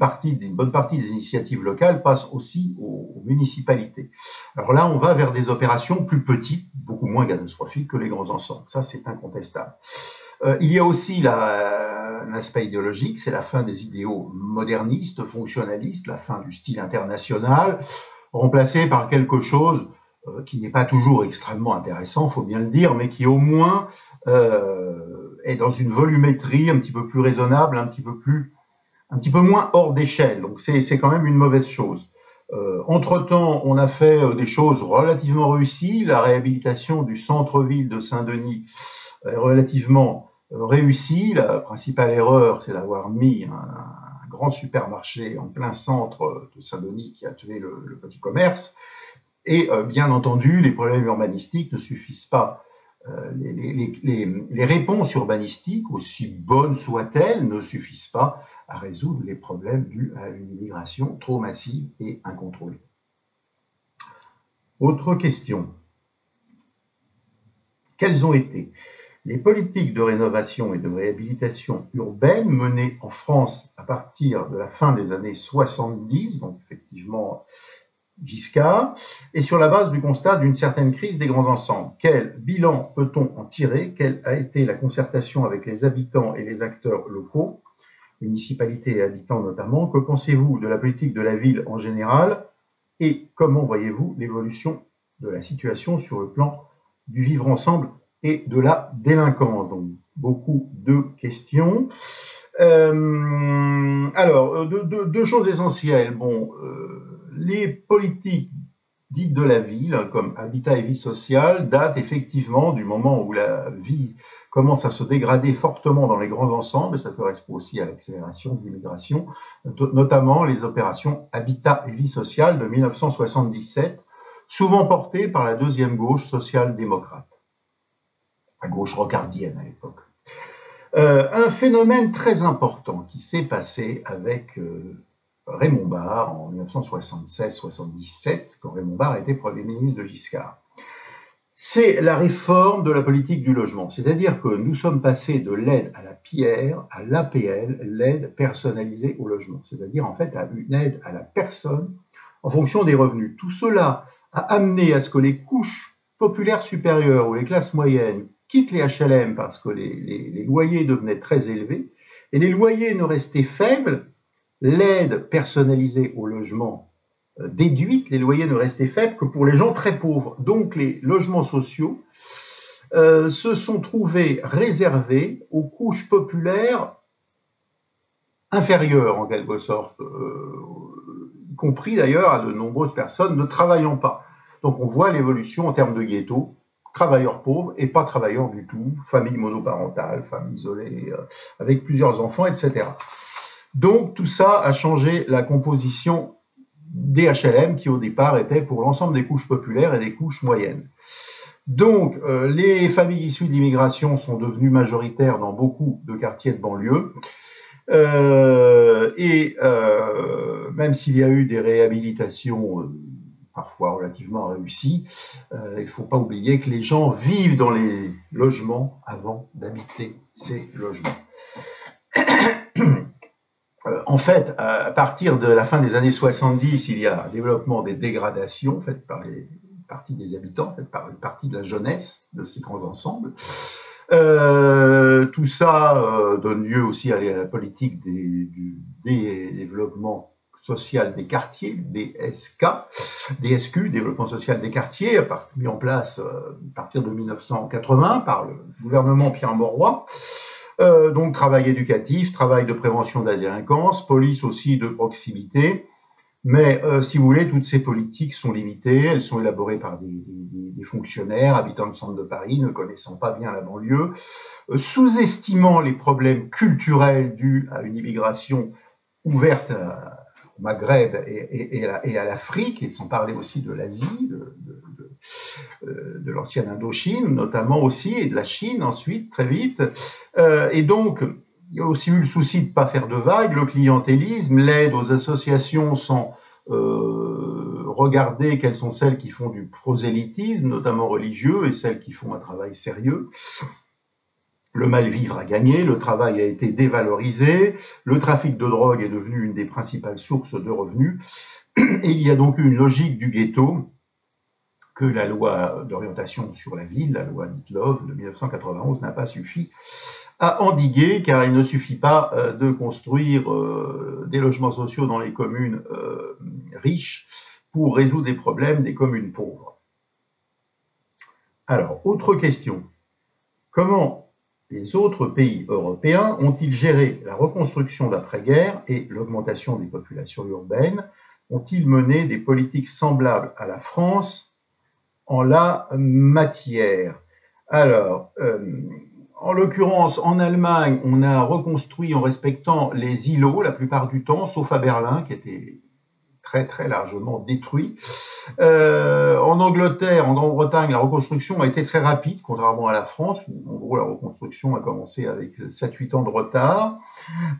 bonne partie des initiatives locales passe aussi aux municipalités. Alors là, on va vers des opérations plus petites, beaucoup moins catastrophiques que les grands ensembles. Ça, c'est incontestable. Il y a aussi un aspect idéologique, c'est la fin des idéaux modernistes, fonctionnalistes, la fin du style international, remplacé par quelque chose qui n'est pas toujours extrêmement intéressant, il faut bien le dire, mais qui au moins est dans une volumétrie un petit peu plus raisonnable, un petit peu moins hors d'échelle. Donc c'est quand même une mauvaise chose. Entre-temps, on a fait des choses relativement réussies. La réhabilitation du centre-ville de Saint-Denis est relativement réussie. La principale erreur, c'est d'avoir mis un grand supermarché en plein centre de Saint-Denis qui a tué le petit commerce. Et bien entendu, les problèmes urbanistiques ne suffisent pas. Les réponses urbanistiques, aussi bonnes soient-elles, ne suffisent pas à résoudre les problèmes dus à une immigration trop massive et incontrôlée. Autre question. Quelles ont été les politiques de rénovation et de réhabilitation urbaine menées en France à partir de la fin des années 70, donc effectivement Giscard, et sur la base du constat d'une certaine crise des grands ensembles. Quel bilan peut-on en tirer? Quelle a été la concertation avec les habitants et les acteurs locaux, municipalités et habitants notamment? Que pensez-vous de la politique de la ville en général? Et comment voyez-vous l'évolution de la situation sur le plan du vivre ensemble et de la délinquance? Donc, beaucoup de questions. Alors, deux choses essentielles. Bon, les politiques dites de la ville, comme habitat et vie sociale, datent effectivement du moment où la vie commence à se dégrader fortement dans les grands ensembles, et ça correspond aussi à l'accélération de l'immigration, notamment les opérations habitat et vie sociale de 1977, souvent portées par la deuxième gauche social-démocrate, la gauche rocardienne à l'époque. Un phénomène très important qui s'est passé avec Raymond Barre en 1976-77, quand Raymond Barre était Premier ministre de Giscard. C'est la réforme de la politique du logement, c'est-à-dire que nous sommes passés de l'aide à la pierre à l'APL, l'aide personnalisée au logement, c'est-à-dire en fait à une aide à la personne en fonction des revenus. Tout cela a amené à ce que les couches populaires supérieures ou les classes moyennes quittent les HLM parce que les loyers devenaient très élevés, et les loyers ne restaient faibles, l'aide personnalisée au logement déduite, les loyers ne restaient faibles que pour les gens très pauvres. Donc les logements sociaux se sont trouvés réservés aux couches populaires inférieures en quelque sorte, y compris d'ailleurs à de nombreuses personnes ne travaillant pas. Donc on voit l'évolution en termes de ghetto, travailleurs pauvres et pas travailleurs du tout, famille monoparentale, famille isolée, avec plusieurs enfants, etc. Donc tout ça a changé la composition des HLM qui au départ étaient pour l'ensemble des couches populaires et des couches moyennes. Donc les familles issues de l'immigration sont devenues majoritaires dans beaucoup de quartiers de banlieue. Même s'il y a eu des réhabilitations parfois relativement réussies, il ne faut pas oublier que les gens vivent dans les logements avant d'habiter ces logements. En fait, à partir de la fin des années 70, il y a un développement des dégradations faites par les parties des habitants, faites par une partie de la jeunesse de ces grands ensembles. Tout ça donne lieu aussi à la politique du développement social des quartiers, DSQ, développement social des quartiers, mis en place à partir de 1980 par le gouvernement Pierre Mauroy. Donc travail éducatif, travail de prévention de la délinquance, police aussi de proximité. Mais si vous voulez, toutes ces politiques sont limitées, elles sont élaborées par des fonctionnaires, habitants de centre de Paris, ne connaissant pas bien la banlieue, sous-estimant les problèmes culturels dus à une immigration ouverte au Maghreb et à l'Afrique, et sans parler aussi de l'Asie, de l'ancienne Indochine notamment aussi, et de la Chine ensuite, très vite. Et donc, il y a aussi eu le souci de ne pas faire de vagues, le clientélisme, l'aide aux associations sans regarder quelles sont celles qui font du prosélytisme, notamment religieux, et celles qui font un travail sérieux. Le mal-vivre a gagné, le travail a été dévalorisé, le trafic de drogue est devenu une des principales sources de revenus, et il y a donc eu une logique du ghetto que la loi d'orientation sur la ville, la loi Ditlov de 1991, n'a pas suffi à endiguer, car il ne suffit pas de construire des logements sociaux dans les communes riches pour résoudre les problèmes des communes pauvres. Alors, autre question. Comment les autres pays européens ont-ils géré la reconstruction d'après-guerre et l'augmentation des populations urbaines? Ont-ils mené des politiques semblables à la France en la matière? Alors, en l'occurrence, en Allemagne, on a reconstruit en respectant les îlots la plupart du temps, sauf à Berlin, qui était très très largement détruit. En Angleterre, en Grande-Bretagne, la reconstruction a été très rapide, contrairement à la France, où en gros la reconstruction a commencé avec 7-8 ans de retard.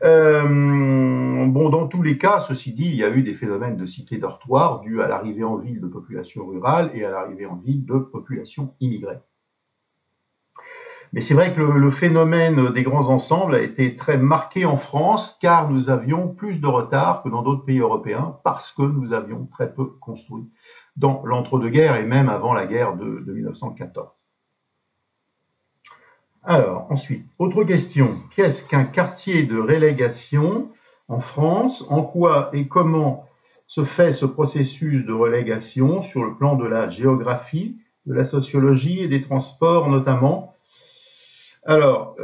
Bon, dans tous les cas, ceci dit, il y a eu des phénomènes de cité-dortoir dus à l'arrivée en ville de populations rurales et à l'arrivée en ville de populations immigrées. Mais c'est vrai que le phénomène des grands ensembles a été très marqué en France, car nous avions plus de retard que dans d'autres pays européens, parce que nous avions très peu construit dans l'entre-deux-guerres et même avant la guerre de 1914. Alors, ensuite, autre question. Qu'est-ce qu'un quartier de relégation en France? En quoi et comment se fait ce processus de relégation sur le plan de la géographie, de la sociologie et des transports notamment? Alors,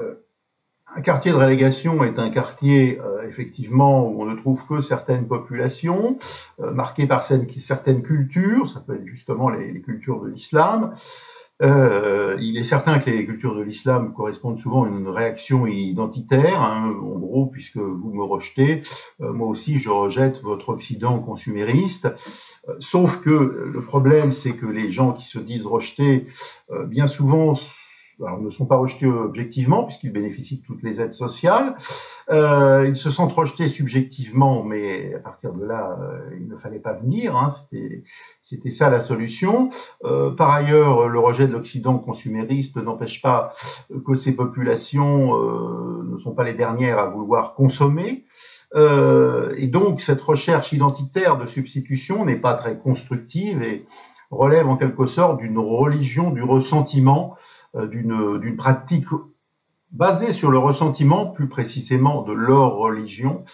un quartier de relégation est un quartier, effectivement, où on ne trouve que certaines populations, marquées par certaines cultures, ça peut être justement les cultures de l'islam. Il est certain que les cultures de l'islam correspondent souvent à une réaction identitaire, hein, en gros, puisque vous me rejetez, moi aussi je rejette votre Occident consumériste, sauf que le problème, c'est que les gens qui se disent rejetés, bien souvent, alors, ne sont pas rejetés objectivement, puisqu'ils bénéficient de toutes les aides sociales. Ils se sentent rejetés subjectivement, mais à partir de là, il ne fallait pas venir. Hein, c'était ça la solution. Par ailleurs, le rejet de l'Occident consumériste n'empêche pas que ces populations ne sont pas les dernières à vouloir consommer. Et donc, cette recherche identitaire de substitution n'est pas très constructive et relève en quelque sorte d'une religion du ressentiment, d'une pratique basée sur le ressentiment, plus précisément de leur religion,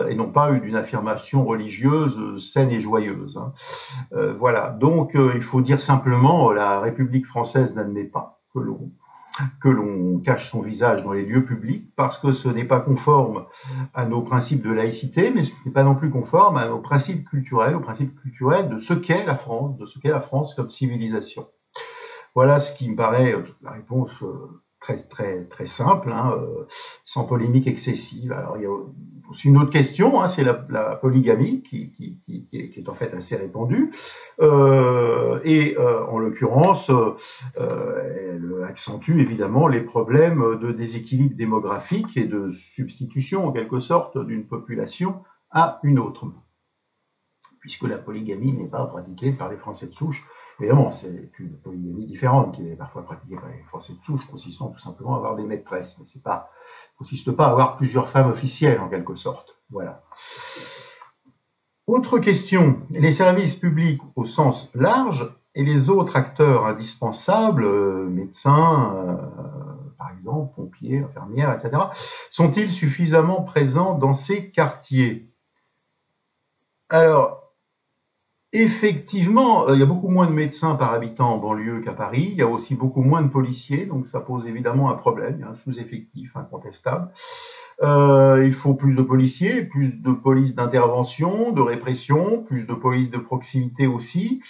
et non pas d'une affirmation religieuse saine et joyeuse. Hein. Voilà, donc il faut dire simplement, la République française n'admet pas que l'on cache son visage dans les lieux publics, parce que ce n'est pas conforme à nos principes de laïcité, mais ce n'est pas non plus conforme à nos principes culturels, aux principes culturels de ce qu'est la France, de ce qu'est la France comme civilisation. Voilà ce qui me paraît la réponse très simple, hein, sans polémique excessive. Alors il y a aussi une autre question, hein, c'est la polygamie qui est en fait assez répandue, et en l'occurrence, elle accentue évidemment les problèmes de déséquilibre démographique et de substitution en quelque sorte d'une population à une autre, puisque la polygamie n'est pas pratiquée par les Français de souche. Évidemment, c'est une polygamie différente qui est parfois pratiquée par les Français de souche, consistant tout simplement à avoir des maîtresses, mais ça ne consiste pas à avoir plusieurs femmes officielles en quelque sorte. Voilà. Autre question, les services publics au sens large et les autres acteurs indispensables, médecins, par exemple, pompiers, infirmières, etc., sont-ils suffisamment présents dans ces quartiers? Alors, effectivement, il y a beaucoup moins de médecins par habitant en banlieue qu'à Paris, il y a aussi beaucoup moins de policiers, donc ça pose évidemment un problème, il y a un sous-effectif incontestable. Il faut plus de policiers, plus de police d'intervention, de répression, plus de police de proximité aussi.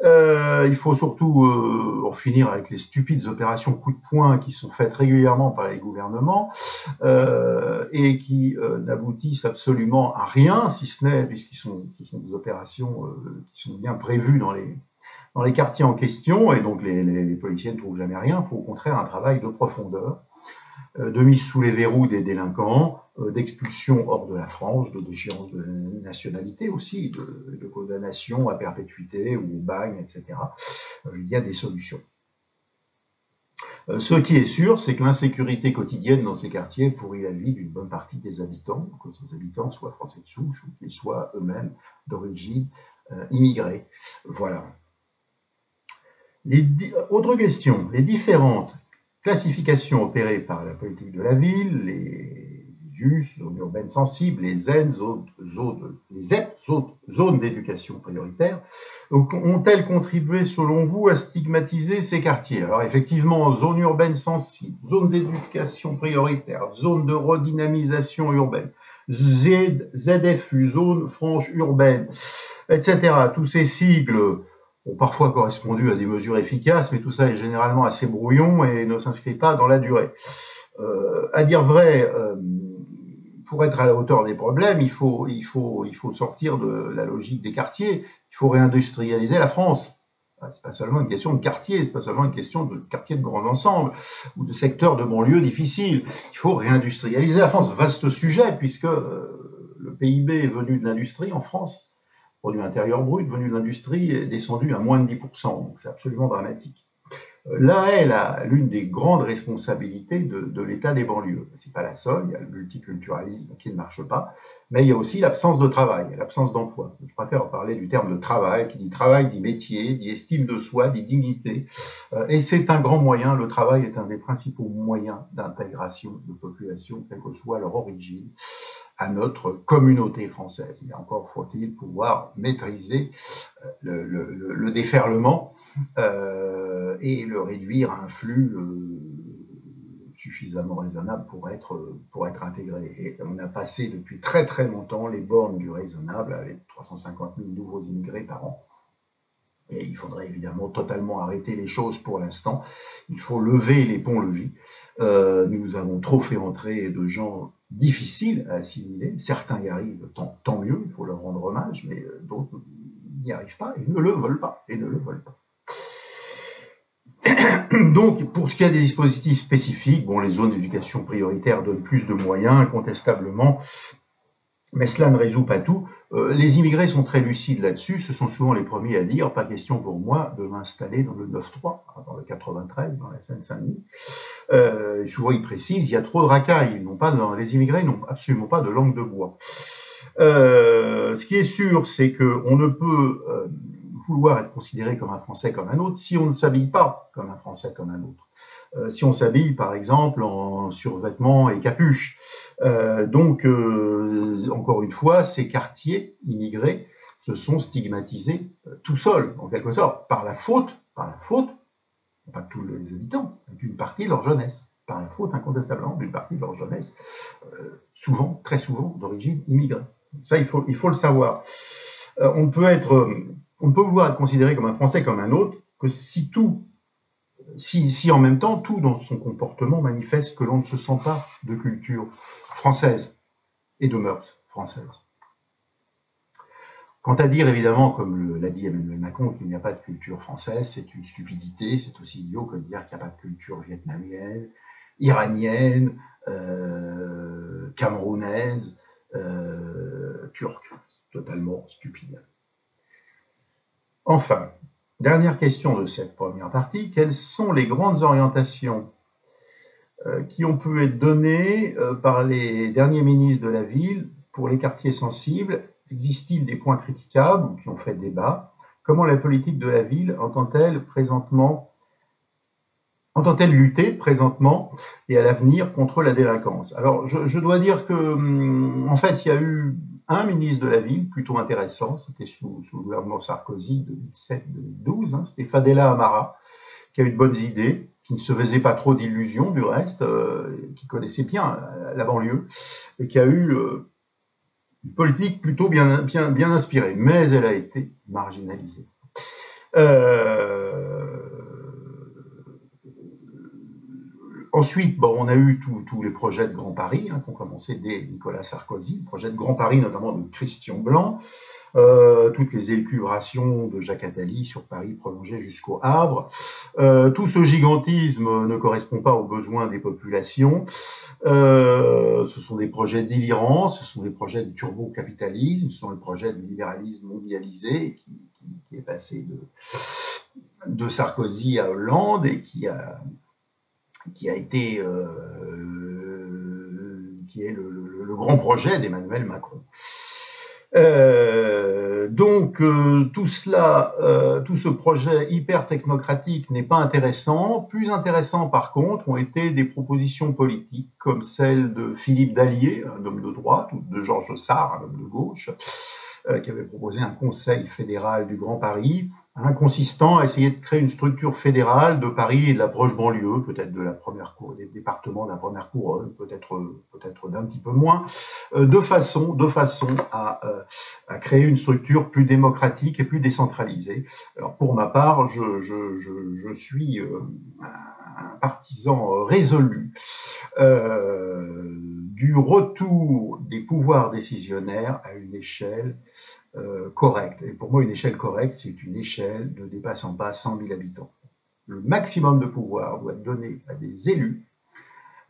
Il faut surtout en finir avec les stupides opérations coup de poing qui sont faites régulièrement par les gouvernements et qui n'aboutissent absolument à rien, si ce n'est, puisqu'ils sont des opérations qui sont bien prévues dans les quartiers en question, et donc les policiers ne trouvent jamais rien. Il faut au contraire un travail de profondeur, de mise sous les verrous des délinquants, d'expulsion hors de la France, de déchéance de nationalité aussi, de condamnation à perpétuité ou au bagne, etc. Il y a des solutions. Ce qui est sûr, c'est que l'insécurité quotidienne dans ces quartiers pourrit la vie d'une bonne partie des habitants, que ces habitants soient français de souche ou qu'ils soient eux-mêmes d'origine immigrée. Voilà. Autre question, les différentes classifications opérées par la politique de la ville, les ZUS, zones urbaines sensibles, les ZEN, les ZEP, zones d'éducation prioritaire, ont-elles contribué, selon vous, à stigmatiser ces quartiers? Alors effectivement, zone urbaine sensible, zone d'éducation prioritaire, zone de redynamisation urbaine, ZFU, zone franche urbaine, etc. Tous ces sigles ont parfois correspondu à des mesures efficaces, mais tout ça est généralement assez brouillon et ne s'inscrit pas dans la durée. À dire vrai, pour être à la hauteur des problèmes, il faut sortir de la logique des quartiers. Il faut réindustrialiser la France. C'est pas seulement une question de quartier, c'est pas seulement une question de quartier de grand ensemble ou de secteur de banlieue difficile. Il faut réindustrialiser la France. Vaste sujet, puisque le PIB est venu de l'industrie en France. Le produit intérieur brut venu de l'industrie est descendu à moins de 10%, donc c'est absolument dramatique. Là est l'une des grandes responsabilités de l'État des banlieues. C'est pas la seule, il y a le multiculturalisme qui ne marche pas, mais il y a aussi l'absence de travail, l'absence d'emploi. Je préfère parler du terme de travail, qui dit travail, dit métier, dit estime de soi, dit dignité. Et c'est un grand moyen, le travail est un des principaux moyens d'intégration de populations, quelle que soit leur origine, à notre communauté française. Et encore faut-il pouvoir maîtriser le déferlement et le réduire à un flux suffisamment raisonnable pour être intégré. Et on a passé depuis très très longtemps les bornes du raisonnable avec 350 000 nouveaux immigrés par an. Et il faudrait évidemment totalement arrêter les choses pour l'instant. Il faut lever les ponts-levis. Nous avons trop fait entrer de gens difficiles à assimiler. Certains y arrivent, tant mieux, il faut leur rendre hommage, mais d'autres n'y arrivent pas et ne le veulent pas. Donc, pour ce qui est des dispositifs spécifiques, bon, les zones d'éducation prioritaire donnent plus de moyens, incontestablement, mais cela ne résout pas tout. Les immigrés sont très lucides là-dessus, ce sont souvent les premiers à dire, pas question pour moi de m'installer dans le 9-3, dans le 93, dans la Seine-Saint-Denis. Souvent ils précisent, il y a trop de racailles, les immigrés n'ont absolument pas de langue de bois. Ce qui est sûr, c'est qu'on ne peut vouloir être considéré comme un Français comme un autre si on ne s'habille pas comme un Français comme un autre. Si on s'habille par exemple en survêtements et capuches. Encore une fois, ces quartiers immigrés se sont stigmatisés tout seuls, en quelque sorte, par la faute, pas tous les habitants, mais d'une partie de leur jeunesse, par la faute incontestablement d'une partie de leur jeunesse, très souvent d'origine immigrée. Ça, il faut le savoir. On peut vouloir être considéré comme un Français comme un autre que si en même temps, tout dans son comportement manifeste que l'on ne se sent pas de culture française et de mœurs françaises. Quant à dire, évidemment, comme l'a dit Emmanuel Macron, qu'il n'y a pas de culture française, c'est une stupidité, c'est aussi idiot que de dire qu'il n'y a pas de culture vietnamienne, iranienne, camerounaise, turque. Totalement stupide. Enfin, dernière question de cette première partie, quelles sont les grandes orientations qui ont pu être données par les derniers ministres de la ville pour les quartiers sensibles, existe-t-il des points critiquables ou qui ont fait débat? Comment la politique de la ville entend-elle lutter présentement et à l'avenir contre la délinquance? Alors, je dois dire que, en fait, il y a eu un ministre de la ville plutôt intéressant, c'était sous le gouvernement Sarkozy 2007-2012, hein, c'était Fadela Amara, qui a eu de bonnes idées, qui ne se faisait pas trop d'illusions du reste, qui connaissait bien la banlieue, et qui a eu une politique plutôt bien inspirée, mais elle a été marginalisée. Ensuite, bon, on a eu tous les projets de Grand Paris, hein, qui ont commencé dès Nicolas Sarkozy, le projet de Grand Paris, notamment de Christian Blanc, toutes les élucubrations de Jacques Attali sur Paris prolongé jusqu'au Havre. Tout ce gigantisme ne correspond pas aux besoins des populations. Ce sont des projets délirants, ce sont des projets de turbo-capitalisme, ce sont des projets de libéralisme mondialisé qui est passé de Sarkozy à Hollande et qui a été qui est le grand projet d'Emmanuel Macron. Donc tout ce projet hyper technocratique n'est pas intéressant. Plus intéressant par contre ont été des propositions politiques comme celle de Philippe Dallier, un homme de droite, ou de Georges Sarr, un homme de gauche, qui avait proposé un conseil fédéral du Grand Paris, hein, consistant à essayer de créer une structure fédérale de Paris et de la proche banlieue, peut-être de la première couronne, des départements de la première couronne, peut-être d'un petit peu moins, de façon à créer une structure plus démocratique et plus décentralisée. Alors pour ma part, je suis un partisan résolu du retour des pouvoirs décisionnaires à une échelle correcte. Et pour moi, une échelle correcte, c'est une échelle ne dépassant pas 100 000 habitants. Le maximum de pouvoir doit être donné à des élus,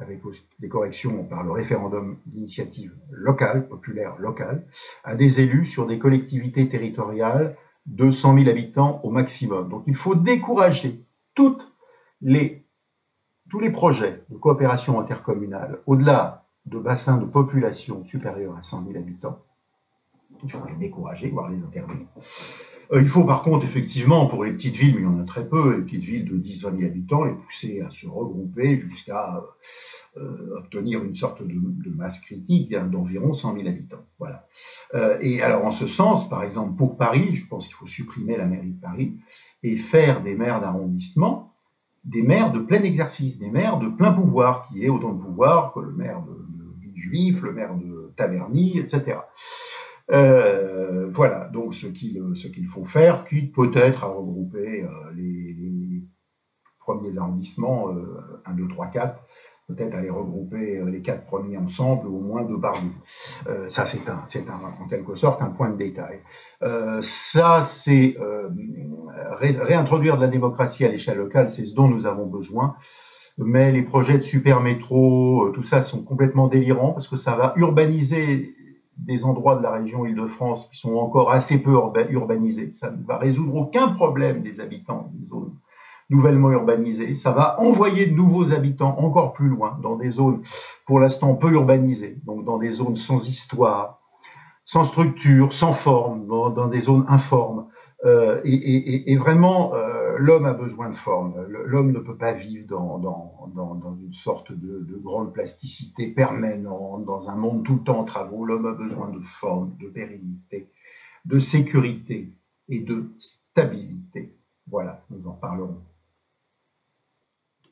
avec des corrections par le référendum d'initiative locale, populaire locale, à des élus sur des collectivités territoriales de 100 000 habitants au maximum. Donc il faut décourager tous les projets de coopération intercommunale au-delà de bassins de population supérieurs à 100 000 habitants. Il faut les décourager, voire les interdire. Il faut par contre, effectivement, pour les petites villes, mais il y en a très peu, les petites villes de 10-20 000 habitants, les pousser à se regrouper jusqu'à obtenir une sorte de masse critique d'environ 100 000 habitants. Voilà. Et alors, en ce sens, par exemple, pour Paris, je pense qu'il faut supprimer la mairie de Paris et faire des maires d'arrondissement des maires de plein exercice, des maires de plein pouvoir, qui aient autant de pouvoir que le maire de Villejuif, le maire de Taverny, etc. Voilà, donc ce qu'il faut faire, quitte peut-être à regrouper les premiers arrondissements, 1, 2, 3, 4, peut-être à les regrouper les 4 premiers ensemble, ou au moins 2 par 2. Ça, c'est en quelque sorte un point de détail. Ça, c'est réintroduire de la démocratie à l'échelle locale, c'est ce dont nous avons besoin. Mais les projets de super métro, tout ça sont complètement délirants parce que ça va urbaniser des endroits de la région Île-de-France qui sont encore assez peu urbanisés. Ça ne va résoudre aucun problème des habitants des zones nouvellement urbanisées. Ça va envoyer de nouveaux habitants encore plus loin, dans des zones pour l'instant peu urbanisées, donc dans des zones sans histoire, sans structure, sans forme, dans des zones informes. Et vraiment, l'homme a besoin de forme. L'homme ne peut pas vivre dans une sorte de grande plasticité permanente, dans un monde tout le temps en travaux. L'homme a besoin de forme, de pérennité, de sécurité et de stabilité. Voilà, nous en parlerons.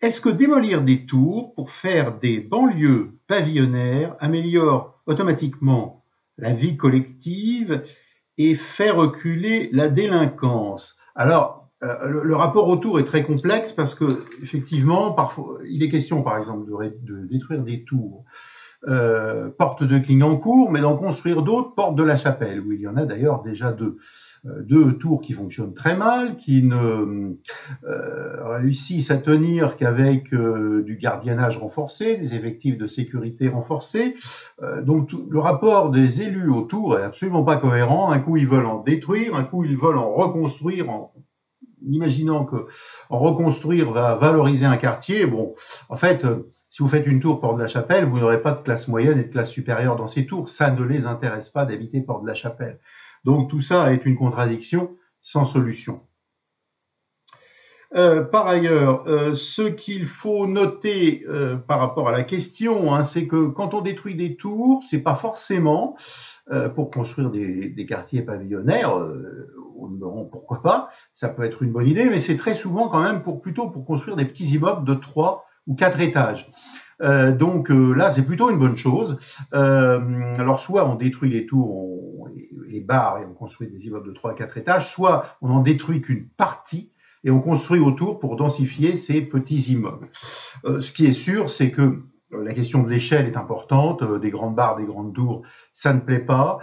Est-ce que démolir des tours pour faire des banlieues pavillonnaires améliore automatiquement la vie collective et fait reculer la délinquance? Alors, le rapport aux tours est très complexe parce que, effectivement, parfois, il est question, par exemple, de détruire des tours, porte de Clignancourt, mais d'en construire d'autres, porte de la Chapelle, où il y en a d'ailleurs déjà 2. 2 tours qui fonctionnent très mal, qui ne réussissent à tenir qu'avec du gardiennage renforcé, des effectifs de sécurité renforcés. Donc le rapport des élus aux tours est absolument pas cohérent. Un coup ils veulent en détruire, un coup ils veulent en reconstruire, en imaginant que en reconstruire va valoriser un quartier. Bon, en fait, Si vous faites une tour Porte de la Chapelle, vous n'aurez pas de classe moyenne et de classe supérieure dans ces tours. Ça ne les intéresse pas d'habiter Porte de la Chapelle. Donc tout ça est une contradiction sans solution. Par ailleurs, ce qu'il faut noter par rapport à la question, hein, c'est que quand on détruit des tours, c'est pas forcément pour construire des quartiers pavillonnaires, au demeurant, pourquoi pas, ça peut être une bonne idée, mais c'est très souvent quand même plutôt pour construire des petits immeubles de 3 ou 4 étages. Donc là, c'est plutôt une bonne chose. Alors, soit on détruit les tours, les bars, et on construit des immeubles de 3 à 4 étages, soit on en détruit qu'une partie, et on construit autour pour densifier ces petits immeubles. Ce qui est sûr, c'est que la question de l'échelle est importante, des grandes barres, des grandes tours, ça ne plaît pas,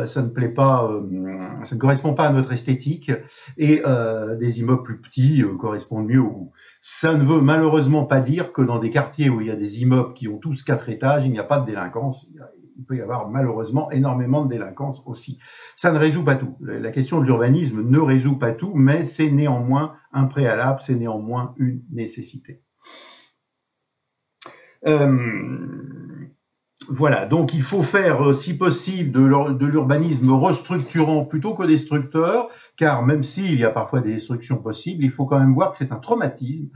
ça ne correspond pas à notre esthétique, et des immeubles plus petits correspondent mieux au goût. Ça ne veut malheureusement pas dire que dans des quartiers où il y a des immeubles qui ont tous 4 étages, il n'y a pas de délinquance. Il peut y avoir malheureusement énormément de délinquance aussi. Ça ne résout pas tout. La question de l'urbanisme ne résout pas tout, mais c'est néanmoins un préalable, c'est néanmoins une nécessité. Voilà, donc il faut faire, si possible, de l'urbanisme restructurant plutôt que destructeur, car même s'il y a parfois des destructions possibles, il faut quand même voir que c'est un traumatisme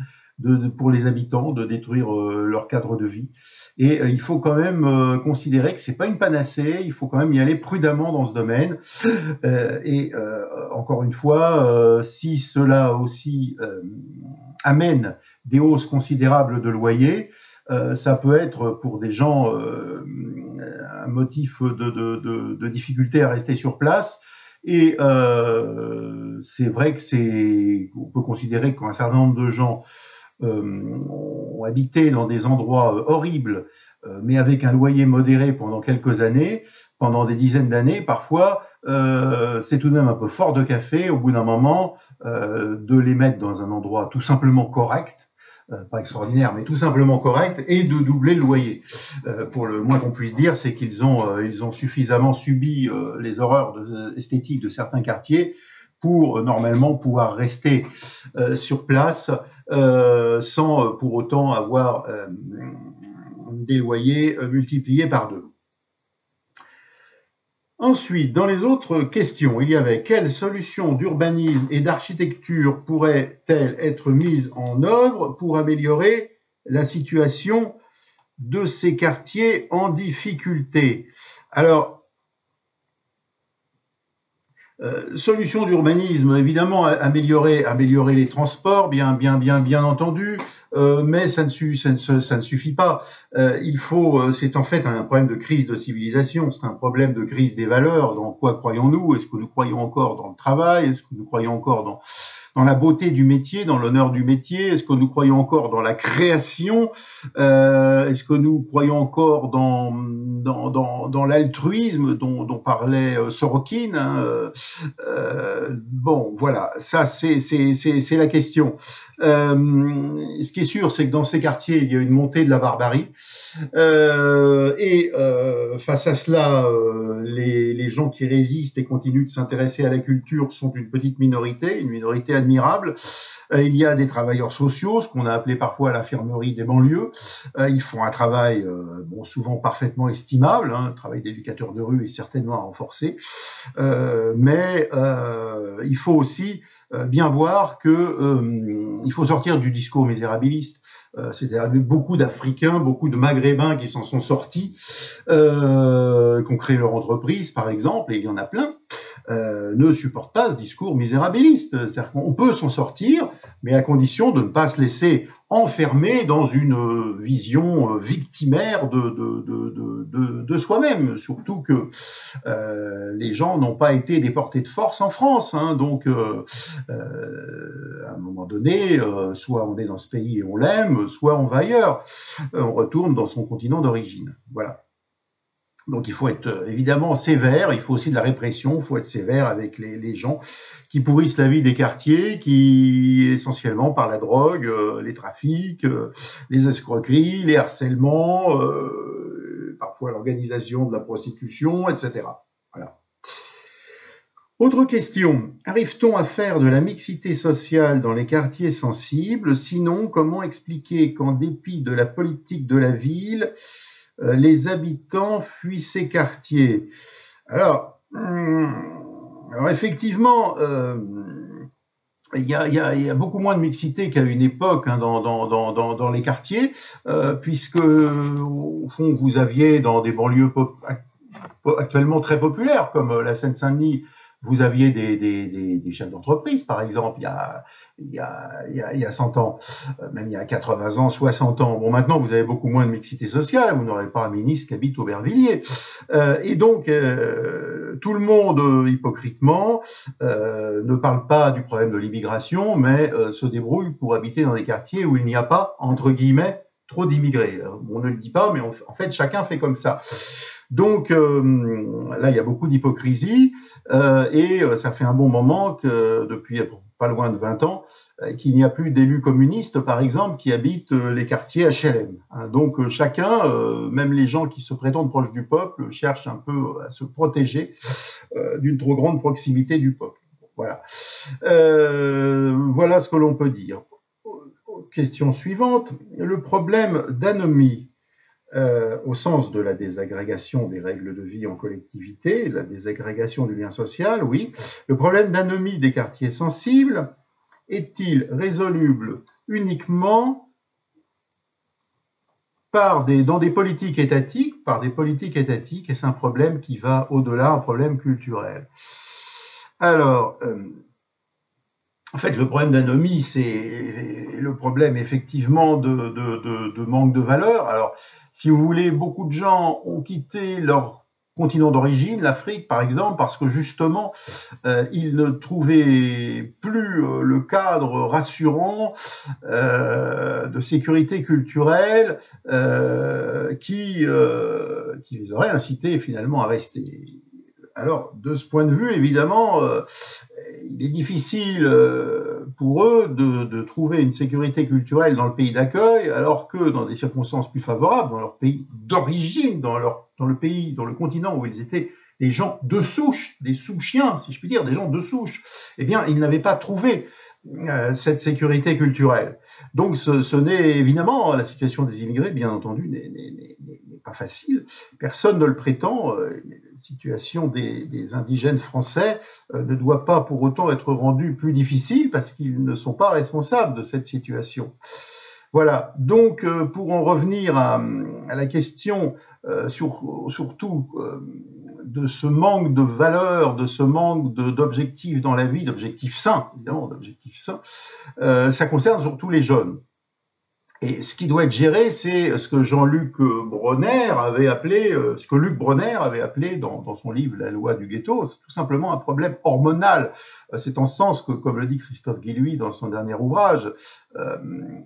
pour les habitants de détruire leur cadre de vie. Et il faut quand même considérer que c'est pas une panacée, il faut quand même y aller prudemment dans ce domaine. Encore une fois, si cela aussi amène des hausses considérables de loyer, ça peut être pour des gens un motif de difficulté à rester sur place. Et c'est vrai que on peut considérer qu'un certain nombre de gens ont habité dans des endroits horribles, mais avec un loyer modéré pendant quelques années, pendant des dizaines d'années parfois, c'est tout de même un peu fort de café au bout d'un moment de les mettre dans un endroit tout simplement correct, pas extraordinaire, mais tout simplement correct, et de doubler le loyer. Pour le moins qu'on puisse dire, c'est qu'ils ont suffisamment subi les horreurs esthétiques de certains quartiers pour normalement pouvoir rester sur place sans pour autant avoir des loyers multipliés par 2. Ensuite, dans les autres questions, il y avait quelles solutions d'urbanisme et d'architecture pourraient-elles être mises en œuvre pour améliorer la situation de ces quartiers en difficulté. Alors, solution d'urbanisme, évidemment, améliorer les transports, bien entendu, mais ça ne suffit pas. C'est en fait un problème de crise de civilisation, c'est un problème de crise des valeurs. Dans quoi croyons-nous? Est-ce que nous croyons encore dans le travail? Est-ce que nous croyons encore dans la beauté du métier, dans l'honneur du métier? Est-ce que nous croyons encore dans la création? Est-ce que nous croyons encore dans l'altruisme dont parlait Sorokin, hein? Bon, voilà, ça c'est la question. Ce qui est sûr, c'est que dans ces quartiers, il y a une montée de la barbarie. Face à cela, les gens qui résistent et continuent de s'intéresser à la culture sont une petite minorité, une minorité admirable. Il y a des travailleurs sociaux, ce qu'on a appelé parfois l'infirmerie des banlieues. Ils font un travail souvent parfaitement estimable, hein, le travail d'éducateur de rue est certainement à renforcer, mais il faut aussi bien voir que il faut sortir du discours misérabiliste. C'est-à-dire beaucoup d'Africains, beaucoup de Maghrébins qui s'en sont sortis, qui ont créé leur entreprise, par exemple, et il y en a plein, ne supportent pas ce discours misérabiliste. C'est-à-dire qu'on peut s'en sortir, mais à condition de ne pas se laisser enfermer dans une vision victimaire de soi-même. Surtout que les gens n'ont pas été déportés de force en France, hein, donc à un moment donné, soit on est dans ce pays et on l'aime, soit on va ailleurs, on retourne dans son continent d'origine. Voilà. Donc il faut être évidemment sévère, il faut aussi de la répression, il faut être sévère avec les gens qui pourrissent la vie des quartiers, qui essentiellement par la drogue, les trafics, les escroqueries, les harcèlements, parfois l'organisation de la prostitution, etc. Voilà. Autre question, arrive-t-on à faire de la mixité sociale dans les quartiers sensibles? Sinon, comment expliquer qu'en dépit de la politique de la ville, les habitants fuient ces quartiers? Alors effectivement, il y a beaucoup moins de mixité qu'à une époque dans les quartiers, puisque au fond vous aviez dans des banlieues actuellement très populaires comme la Seine-Saint-Denis, vous aviez des chefs d'entreprise, par exemple, il y a 100 ans, même il y a 80 ans, 60 ans. Bon, maintenant, vous avez beaucoup moins de mixité sociale, vous n'aurez pas un ministre qui habite Aubervilliers. Et donc, tout le monde, hypocritement, ne parle pas du problème de l'immigration, mais se débrouille pour habiter dans des quartiers où il n'y a pas, entre guillemets, trop d'immigrés. On ne le dit pas, mais en fait, chacun fait comme ça. Donc là, il y a beaucoup d'hypocrisie et ça fait un bon moment que depuis pas loin de 20 ans qu'il n'y a plus d'élus communistes, par exemple, qui habitent les quartiers HLM. Donc chacun, même les gens qui se prétendent proches du peuple, cherchent un peu à se protéger d'une trop grande proximité du peuple. Voilà. Voilà ce que l'on peut dire. Question suivante. Le problème d'anomie au sens de la désagrégation des règles de vie en collectivité, la désagrégation du lien social, oui. Le problème d'anomie des quartiers sensibles est-il résoluble uniquement dans des politiques étatiques, est-ce un problème qui va au-delà, un problème culturel? Alors, en fait, le problème d'anomie, c'est le problème effectivement de manque de valeur. Alors, si vous voulez, beaucoup de gens ont quitté leur continent d'origine, l'Afrique par exemple, parce que justement, ils ne trouvaient plus le cadre rassurant de sécurité culturelle qui les aurait incités finalement à rester. Alors, de ce point de vue, évidemment, il est difficile pour eux de trouver une sécurité culturelle dans le pays d'accueil, alors que dans des circonstances plus favorables, dans leur pays d'origine, dans le continent où ils étaient des gens de souche, des souchiens, si je puis dire, des gens de souche, eh bien, ils n'avaient pas trouvé cette sécurité culturelle. Donc, ce n'est évidemment, la situation des immigrés, bien entendu, n'est pas facile. Personne ne le prétend. La situation des indigènes français ne doit pas pour autant être rendue plus difficile parce qu'ils ne sont pas responsables de cette situation. Voilà. Donc, pour en revenir à la question, surtout de ce manque de valeur, de ce manque d'objectifs dans la vie, d'objectifs sains, évidemment, d'objectifs sains, ça concerne surtout les jeunes. Et ce qui doit être géré, c'est ce que Luc Bronner avait appelé dans son livre La loi du ghetto, c'est tout simplement un problème hormonal. C'est en ce sens que, comme le dit Christophe Guilluy dans son dernier ouvrage,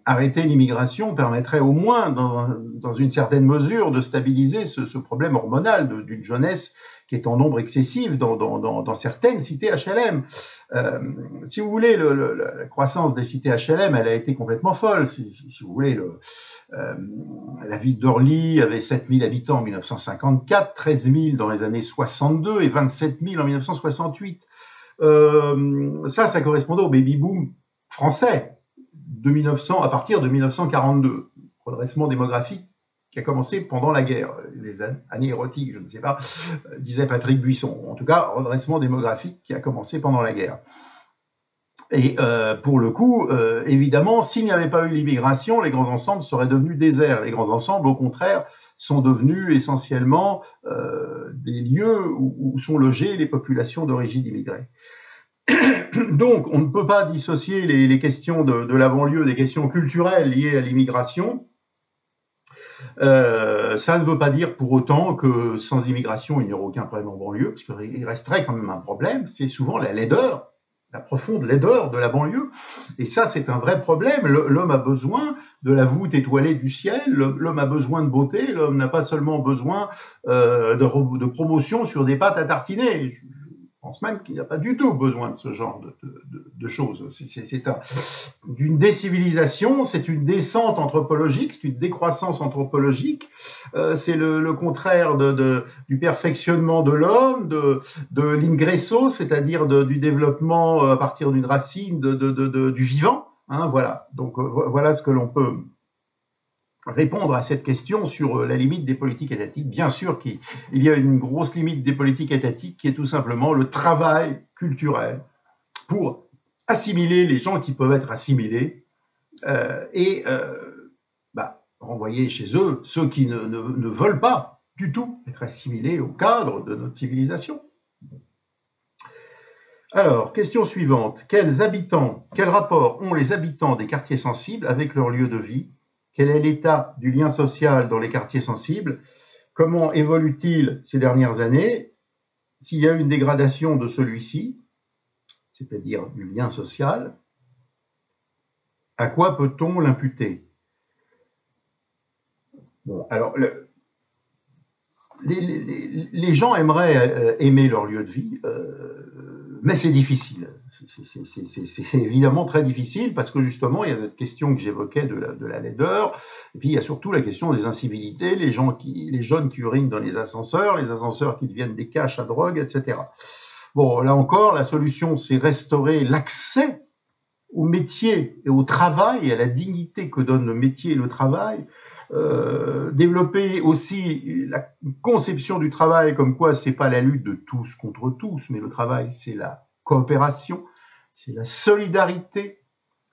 arrêter l'immigration permettrait au moins, dans une certaine mesure, de stabiliser ce problème hormonal d'une jeunesse qui est en nombre excessif dans certaines cités HLM. Si vous voulez, la croissance des cités HLM, elle a été complètement folle. Si vous voulez, la ville d'Orly avait 7 000 habitants en 1954, 13 000 dans les années 62 et 27 000 en 1968. Ça correspondait au baby-boom français à partir de 1942. Redressement démographique qui a commencé pendant la guerre, les années érotiques, je ne sais pas, disait Patrick Buisson. En tout cas, redressement démographique qui a commencé pendant la guerre. Et pour le coup, évidemment, s'il n'y avait pas eu l'immigration, les grands ensembles seraient devenus déserts. Les grands ensembles, au contraire, sont devenus essentiellement des lieux où sont logées les populations d'origine immigrée. Donc, on ne peut pas dissocier les questions de la banlieue des questions culturelles liées à l'immigration. Ça ne veut pas dire pour autant que sans immigration, il n'y aurait aucun problème en banlieue, parce qu'il resterait quand même un problème, c'est souvent la laideur, la profonde laideur de la banlieue. Et ça, c'est un vrai problème. L'homme a besoin de la voûte étoilée du ciel, l'homme a besoin de beauté, l'homme n'a pas seulement besoin de promotion sur des pâtes à tartiner. pense même qu'il n'y a pas du tout besoin de ce genre de choses. C'est d'une décivilisation, c'est une descente anthropologique, c'est une décroissance anthropologique, c'est le contraire du perfectionnement de l'homme, de l'ingresso, c'est-à-dire du développement à partir d'une racine du vivant. Hein, voilà. Donc voilà ce que l'on peut répondre à cette question sur la limite des politiques étatiques. Bien sûr qu'il y a une grosse limite des politiques étatiques qui est tout simplement le travail culturel pour assimiler les gens qui peuvent être assimilés et renvoyer chez eux ceux qui ne veulent pas du tout être assimilés au cadre de notre civilisation. Alors, question suivante. Quel rapport ont les habitants des quartiers sensibles avec leur lieu de vie? Quel est l'état du lien social dans les quartiers sensibles? Comment évolue-t-il ces dernières années? S'il y a une dégradation de celui-ci, c'est-à-dire du lien social, à quoi peut-on l'imputer? Bon, alors, les gens aimeraient aimer leur lieu de vie, mais c'est difficile. C'est évidemment très difficile parce que justement, il y a cette question que j'évoquais de la laideur, et puis il y a surtout la question des incivilités, les jeunes qui urinent dans les ascenseurs qui deviennent des caches à drogue, etc. Bon, là encore, la solution, c'est restaurer l'accès au métier et au travail, et à la dignité que donne le métier et le travail, développer aussi la conception du travail comme quoi c'est pas la lutte de tous contre tous, mais le travail c'est la coopération, c'est la solidarité,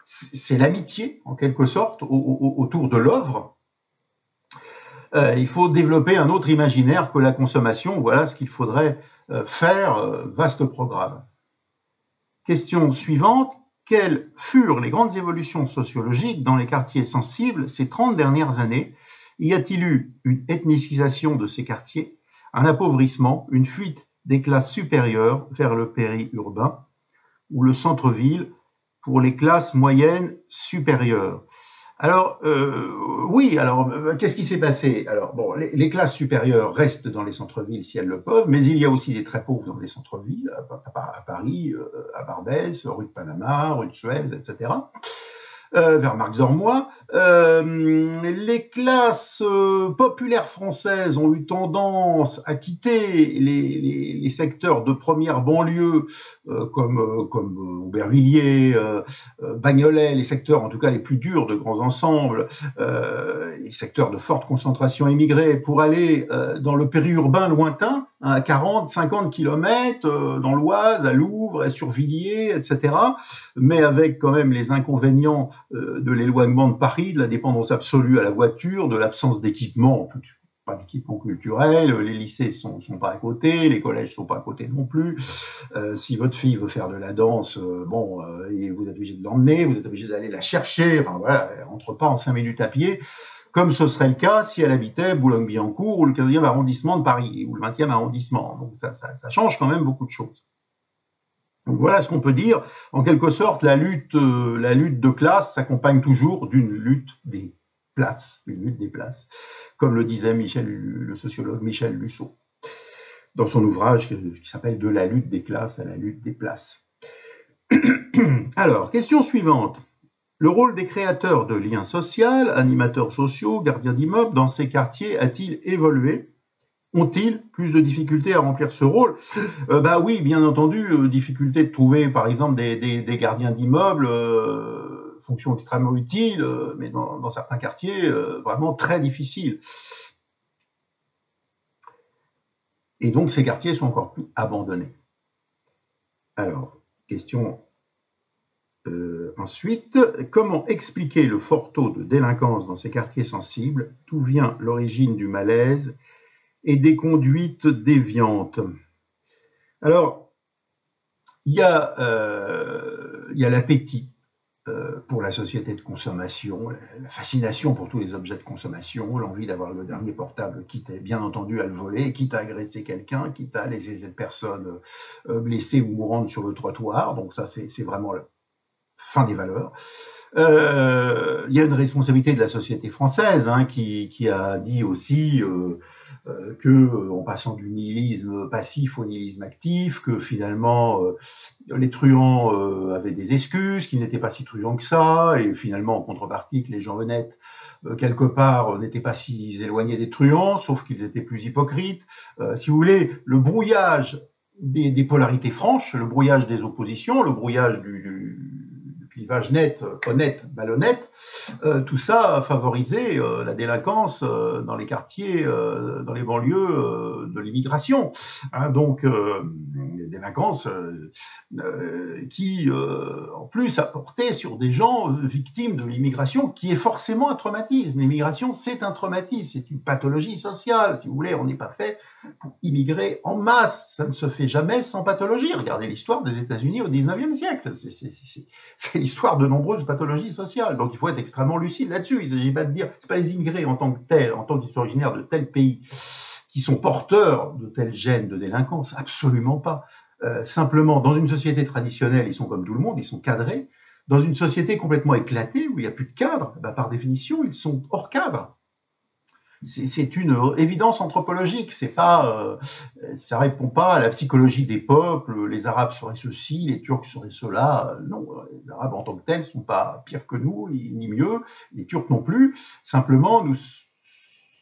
c'est l'amitié en quelque sorte autour de l'œuvre. Il faut développer un autre imaginaire que la consommation. Voilà ce qu'il faudrait faire, vaste programme. Question suivante. Quelles furent les grandes évolutions sociologiques dans les quartiers sensibles ces 30 dernières années? Y a-t-il eu une ethnicisation de ces quartiers, un appauvrissement, une fuite des classes supérieures vers le périurbain ou le centre-ville pour les classes moyennes supérieures? Alors, oui, alors, qu'est-ce qui s'est passé? Alors, bon, les classes supérieures restent dans les centres-villes si elles le peuvent, mais il y a aussi des très pauvres dans les centres-villes, à Paris, à Barbès, rue de Panama, rue de Suez, etc. Vers Marx-Dormois. Les classes populaires françaises ont eu tendance à quitter les secteurs de première banlieue comme Aubervilliers, Bagnolet, les secteurs en tout cas les plus durs de grands ensembles, les secteurs de forte concentration immigrée, pour aller dans le périurbain lointain, à 40, 50 km, dans l'Oise, à Louvres, à Survilliers, etc., mais avec quand même les inconvénients de l'éloignement de Paris, de la dépendance absolue à la voiture, de l'absence d'équipement, pas d'équipement culturel, les lycées sont pas à côté, les collèges sont pas à côté non plus. Si votre fille veut faire de la danse, et vous êtes obligé de l'emmener, vous êtes obligé d'aller la chercher, enfin voilà, elle rentre pas en 5 minutes à pied, comme ce serait le cas si elle habitait Boulogne-Billancourt ou le 15e arrondissement de Paris, ou le 20e arrondissement. Donc ça change quand même beaucoup de choses. Donc voilà ce qu'on peut dire. En quelque sorte, la lutte de classe s'accompagne toujours d'une lutte des places, comme le disait le sociologue Michel Lusseau, dans son ouvrage qui s'appelle « De la lutte des classes à la lutte des places ». Alors, question suivante. Le rôle des créateurs de liens sociaux, animateurs sociaux, gardiens d'immeubles, dans ces quartiers a-t-il évolué? Ont-ils plus de difficultés à remplir ce rôle? Oui, bien entendu, difficulté de trouver, par exemple, des gardiens d'immeubles, fonction extrêmement utile, mais dans certains quartiers, vraiment très difficile. Et donc, ces quartiers sont encore plus abandonnés. Alors, question ensuite, comment expliquer le fort taux de délinquance dans ces quartiers sensibles? D'où vient l'origine du malaise et des conduites déviantes? Alors, il y a l'appétit pour la société de consommation, la fascination pour tous les objets de consommation, l'envie d'avoir le dernier portable, quitte bien entendu à le voler, quitte à agresser quelqu'un, quitte à laisser cette personne blessée ou mourante sur le trottoir. Donc ça, c'est vraiment la fin des valeurs. Il y a une responsabilité de la société française qui a dit aussi en passant du nihilisme passif au nihilisme actif, que finalement les truands avaient des excuses, qu'ils n'étaient pas si truands que ça, et finalement en contrepartie que les gens honnêtes quelque part n'étaient pas si éloignés des truands, sauf qu'ils étaient plus hypocrites. Si vous voulez, le brouillage des polarités franches, le brouillage des oppositions, le brouillage du clivage net, honnête, malhonnête, tout ça a favorisé la délinquance dans les quartiers, dans les banlieues de l'immigration. Hein, donc, des délinquances qui, en plus, a porté sur des gens victimes de l'immigration, qui est forcément un traumatisme. L'immigration, c'est un traumatisme, c'est une pathologie sociale. Si vous voulez, on n'est pas fait pour immigrer en masse. Ça ne se fait jamais sans pathologie. Regardez l'histoire des États-Unis au 19e siècle. C'est l'histoire de nombreuses pathologies sociales. Donc, il faut être extrêmement lucide là-dessus. Il ne s'agit pas de dire, c'est pas les immigrés en tant que tels, en tant qu'ils sont originaires de tel pays, qui sont porteurs de tels gènes de délinquance. Absolument pas. Simplement, dans une société traditionnelle, ils sont comme tout le monde, ils sont cadrés. Dans une société complètement éclatée, où il n'y a plus de cadre, par définition, ils sont hors cadre. C'est une évidence anthropologique. C'est pas, ça répond pas à la psychologie des peuples. Les Arabes seraient ceci, les Turcs seraient cela. Non, les Arabes en tant que tels sont pas pires que nous, ni mieux. Les Turcs non plus. Simplement,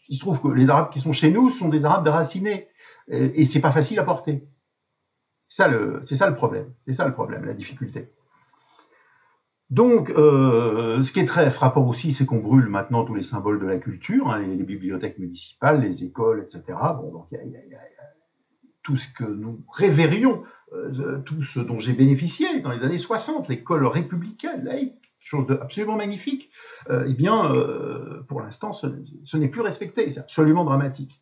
il se trouve que les Arabes qui sont chez nous sont des Arabes déracinés, et c'est pas facile à porter. C'est ça le problème. C'est ça le problème, la difficulté. Donc, ce qui est très frappant aussi, c'est qu'on brûle maintenant tous les symboles de la culture, hein, les bibliothèques municipales, les écoles, etc. Bon, donc il y a tout ce que nous révérions, tout ce dont j'ai bénéficié dans les années 60, l'école républicaine, laïque, chose absolument magnifique. Eh bien, pour l'instant, ce n'est plus respecté. C'est absolument dramatique.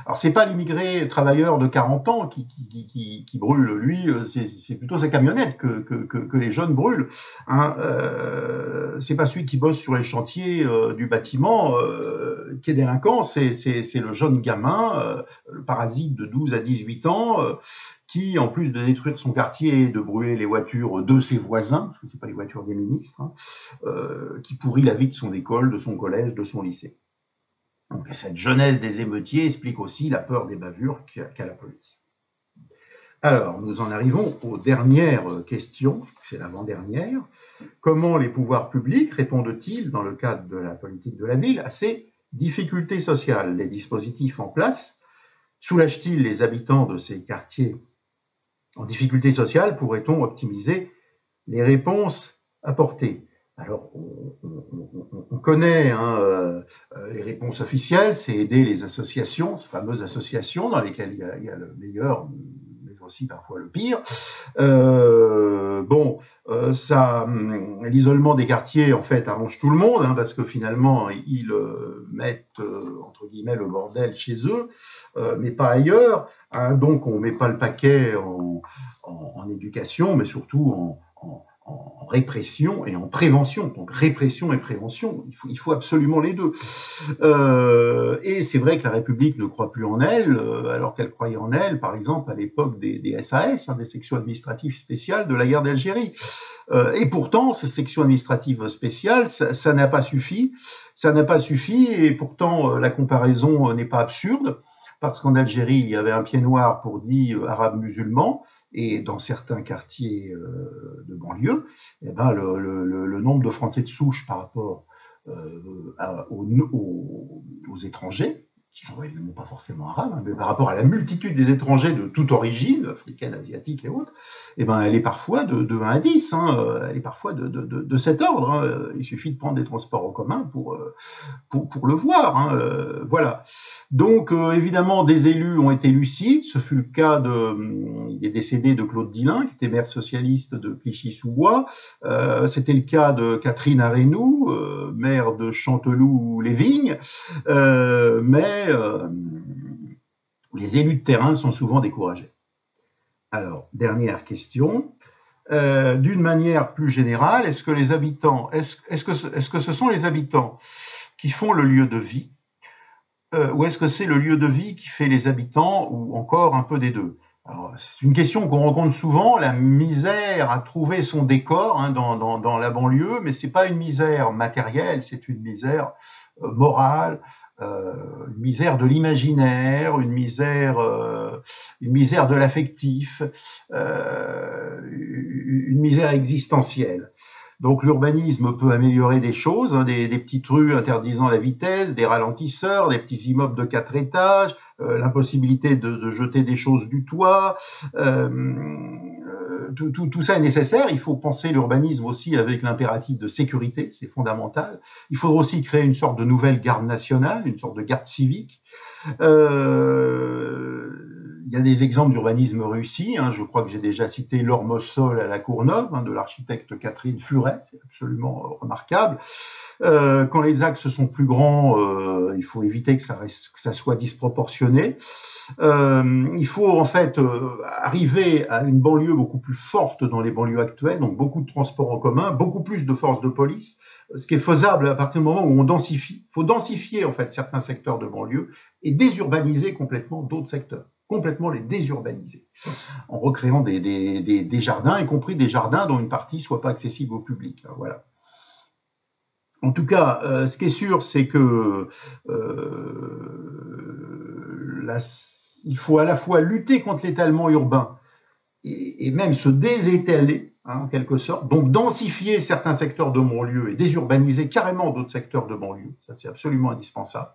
Alors, c'est pas l'immigré travailleur de 40 ans qui brûle, lui, c'est plutôt sa camionnette que les jeunes brûlent. Hein. C'est pas celui qui bosse sur les chantiers du bâtiment qui est délinquant, c'est le jeune gamin, le parasite de 12 à 18 ans, qui, en plus de détruire son quartier et de brûler les voitures de ses voisins, parce que c'est pas les voitures des ministres, hein, qui pourrit la vie de son école, de son collège, de son lycée. Donc, cette jeunesse des émeutiers explique aussi la peur des bavures qu'a la police. Alors, nous en arrivons aux dernières questions, c'est l'avant-dernière. Comment les pouvoirs publics répondent-ils, dans le cadre de la politique de la ville, à ces difficultés sociales? Les dispositifs en place soulagent-ils les habitants de ces quartiers en difficulté sociale? Pourrait-on optimiser les réponses apportées? Alors, on connaît les réponses officielles, c'est aider les associations, ces fameuses associations dans lesquelles il y a le meilleur, mais aussi parfois le pire. L'isolement des quartiers, en fait, arrange tout le monde, hein, parce que finalement, ils mettent, entre guillemets, le bordel chez eux, mais pas ailleurs. Hein, donc, on ne met pas le paquet en éducation, mais surtout en répression et en prévention. Donc répression et prévention, il faut absolument les deux. Et c'est vrai que la République ne croit plus en elle, alors qu'elle croyait en elle, par exemple, à l'époque des SAS, hein, des sections administratives spéciales de la guerre d'Algérie. Et pourtant, ces sections administratives spéciales, ça n'a pas suffi. Ça n'a pas suffi, et pourtant, la comparaison n'est pas absurde, parce qu'en Algérie, il y avait un pied noir pour dit arabe musulman, et dans certains quartiers de banlieue, eh ben, le nombre de Français de souche par rapport aux étrangers, qui sont évidemment pas forcément arabes, hein, mais par rapport à la multitude des étrangers de toute origine, africaine, asiatique et autres, eh ben, elle est parfois de 1 à 10, hein, elle est parfois de cet ordre. Hein. Il suffit de prendre des transports en commun pour le voir. Hein, voilà. Donc, évidemment, des élus ont été lucides. Ce fut le cas il est décédé de Claude Dillin, qui était maire socialiste de Clichy-sous-Bois. C'était le cas de Catherine Arenou, maire de Chanteloup-les-Vignes. Mais les élus de terrain sont souvent découragés. Alors, dernière question. D'une manière plus générale, est-ce que les habitants, est-ce que ce sont les habitants qui font le lieu de vie, ou est-ce que c'est le lieu de vie qui fait les habitants, ou encore un peu des deux? Alors, c'est une question qu'on rencontre souvent. La misère a trouvé son décor, hein, dans la banlieue, mais c'est pas une misère matérielle, c'est une misère morale, une misère de l'imaginaire, une misère de l'affectif, une misère existentielle. Donc l'urbanisme peut améliorer des choses, hein, des petites rues interdisant la vitesse, des ralentisseurs, des petits immeubles de 4 étages, l'impossibilité de jeter des choses du toit. Tout ça est nécessaire. Il faut penser l'urbanisme aussi avec l'impératif de sécurité, c'est fondamental. Il faudra aussi créer une sorte de nouvelle garde nationale, une sorte de garde civique. Il y a des exemples d'urbanisme réussi, hein. Je crois que j'ai déjà cité l'Ormosol à la Courneuve, hein, de l'architecte Catherine Furet, c'est absolument remarquable. Quand les axes sont plus grands, il faut éviter que ça soit disproportionné. Il faut en fait arriver à une banlieue beaucoup plus forte dans les banlieues actuelles, donc beaucoup de transports en commun, beaucoup plus de forces de police, ce qui est faisable à partir du moment où on densifie. Il faut densifier en fait certains secteurs de banlieue et désurbaniser complètement d'autres secteurs, complètement les désurbaniser, en recréant des jardins, y compris des jardins dont une partie soit pas accessible au public. Voilà. En tout cas, ce qui est sûr, c'est que il faut à la fois lutter contre l'étalement urbain et même se désétaler, hein, en quelque sorte, donc densifier certains secteurs de banlieue et désurbaniser carrément d'autres secteurs de banlieue, ça c'est absolument indispensable,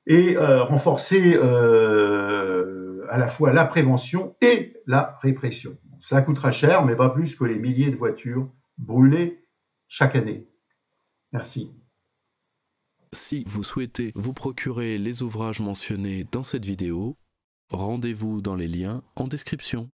et renforcer à la fois la prévention et la répression. Ça coûtera cher, mais pas plus que les milliers de voitures brûlées chaque année. Merci. Si vous souhaitez vous procurer les ouvrages mentionnés dans cette vidéo, rendez-vous dans les liens en description.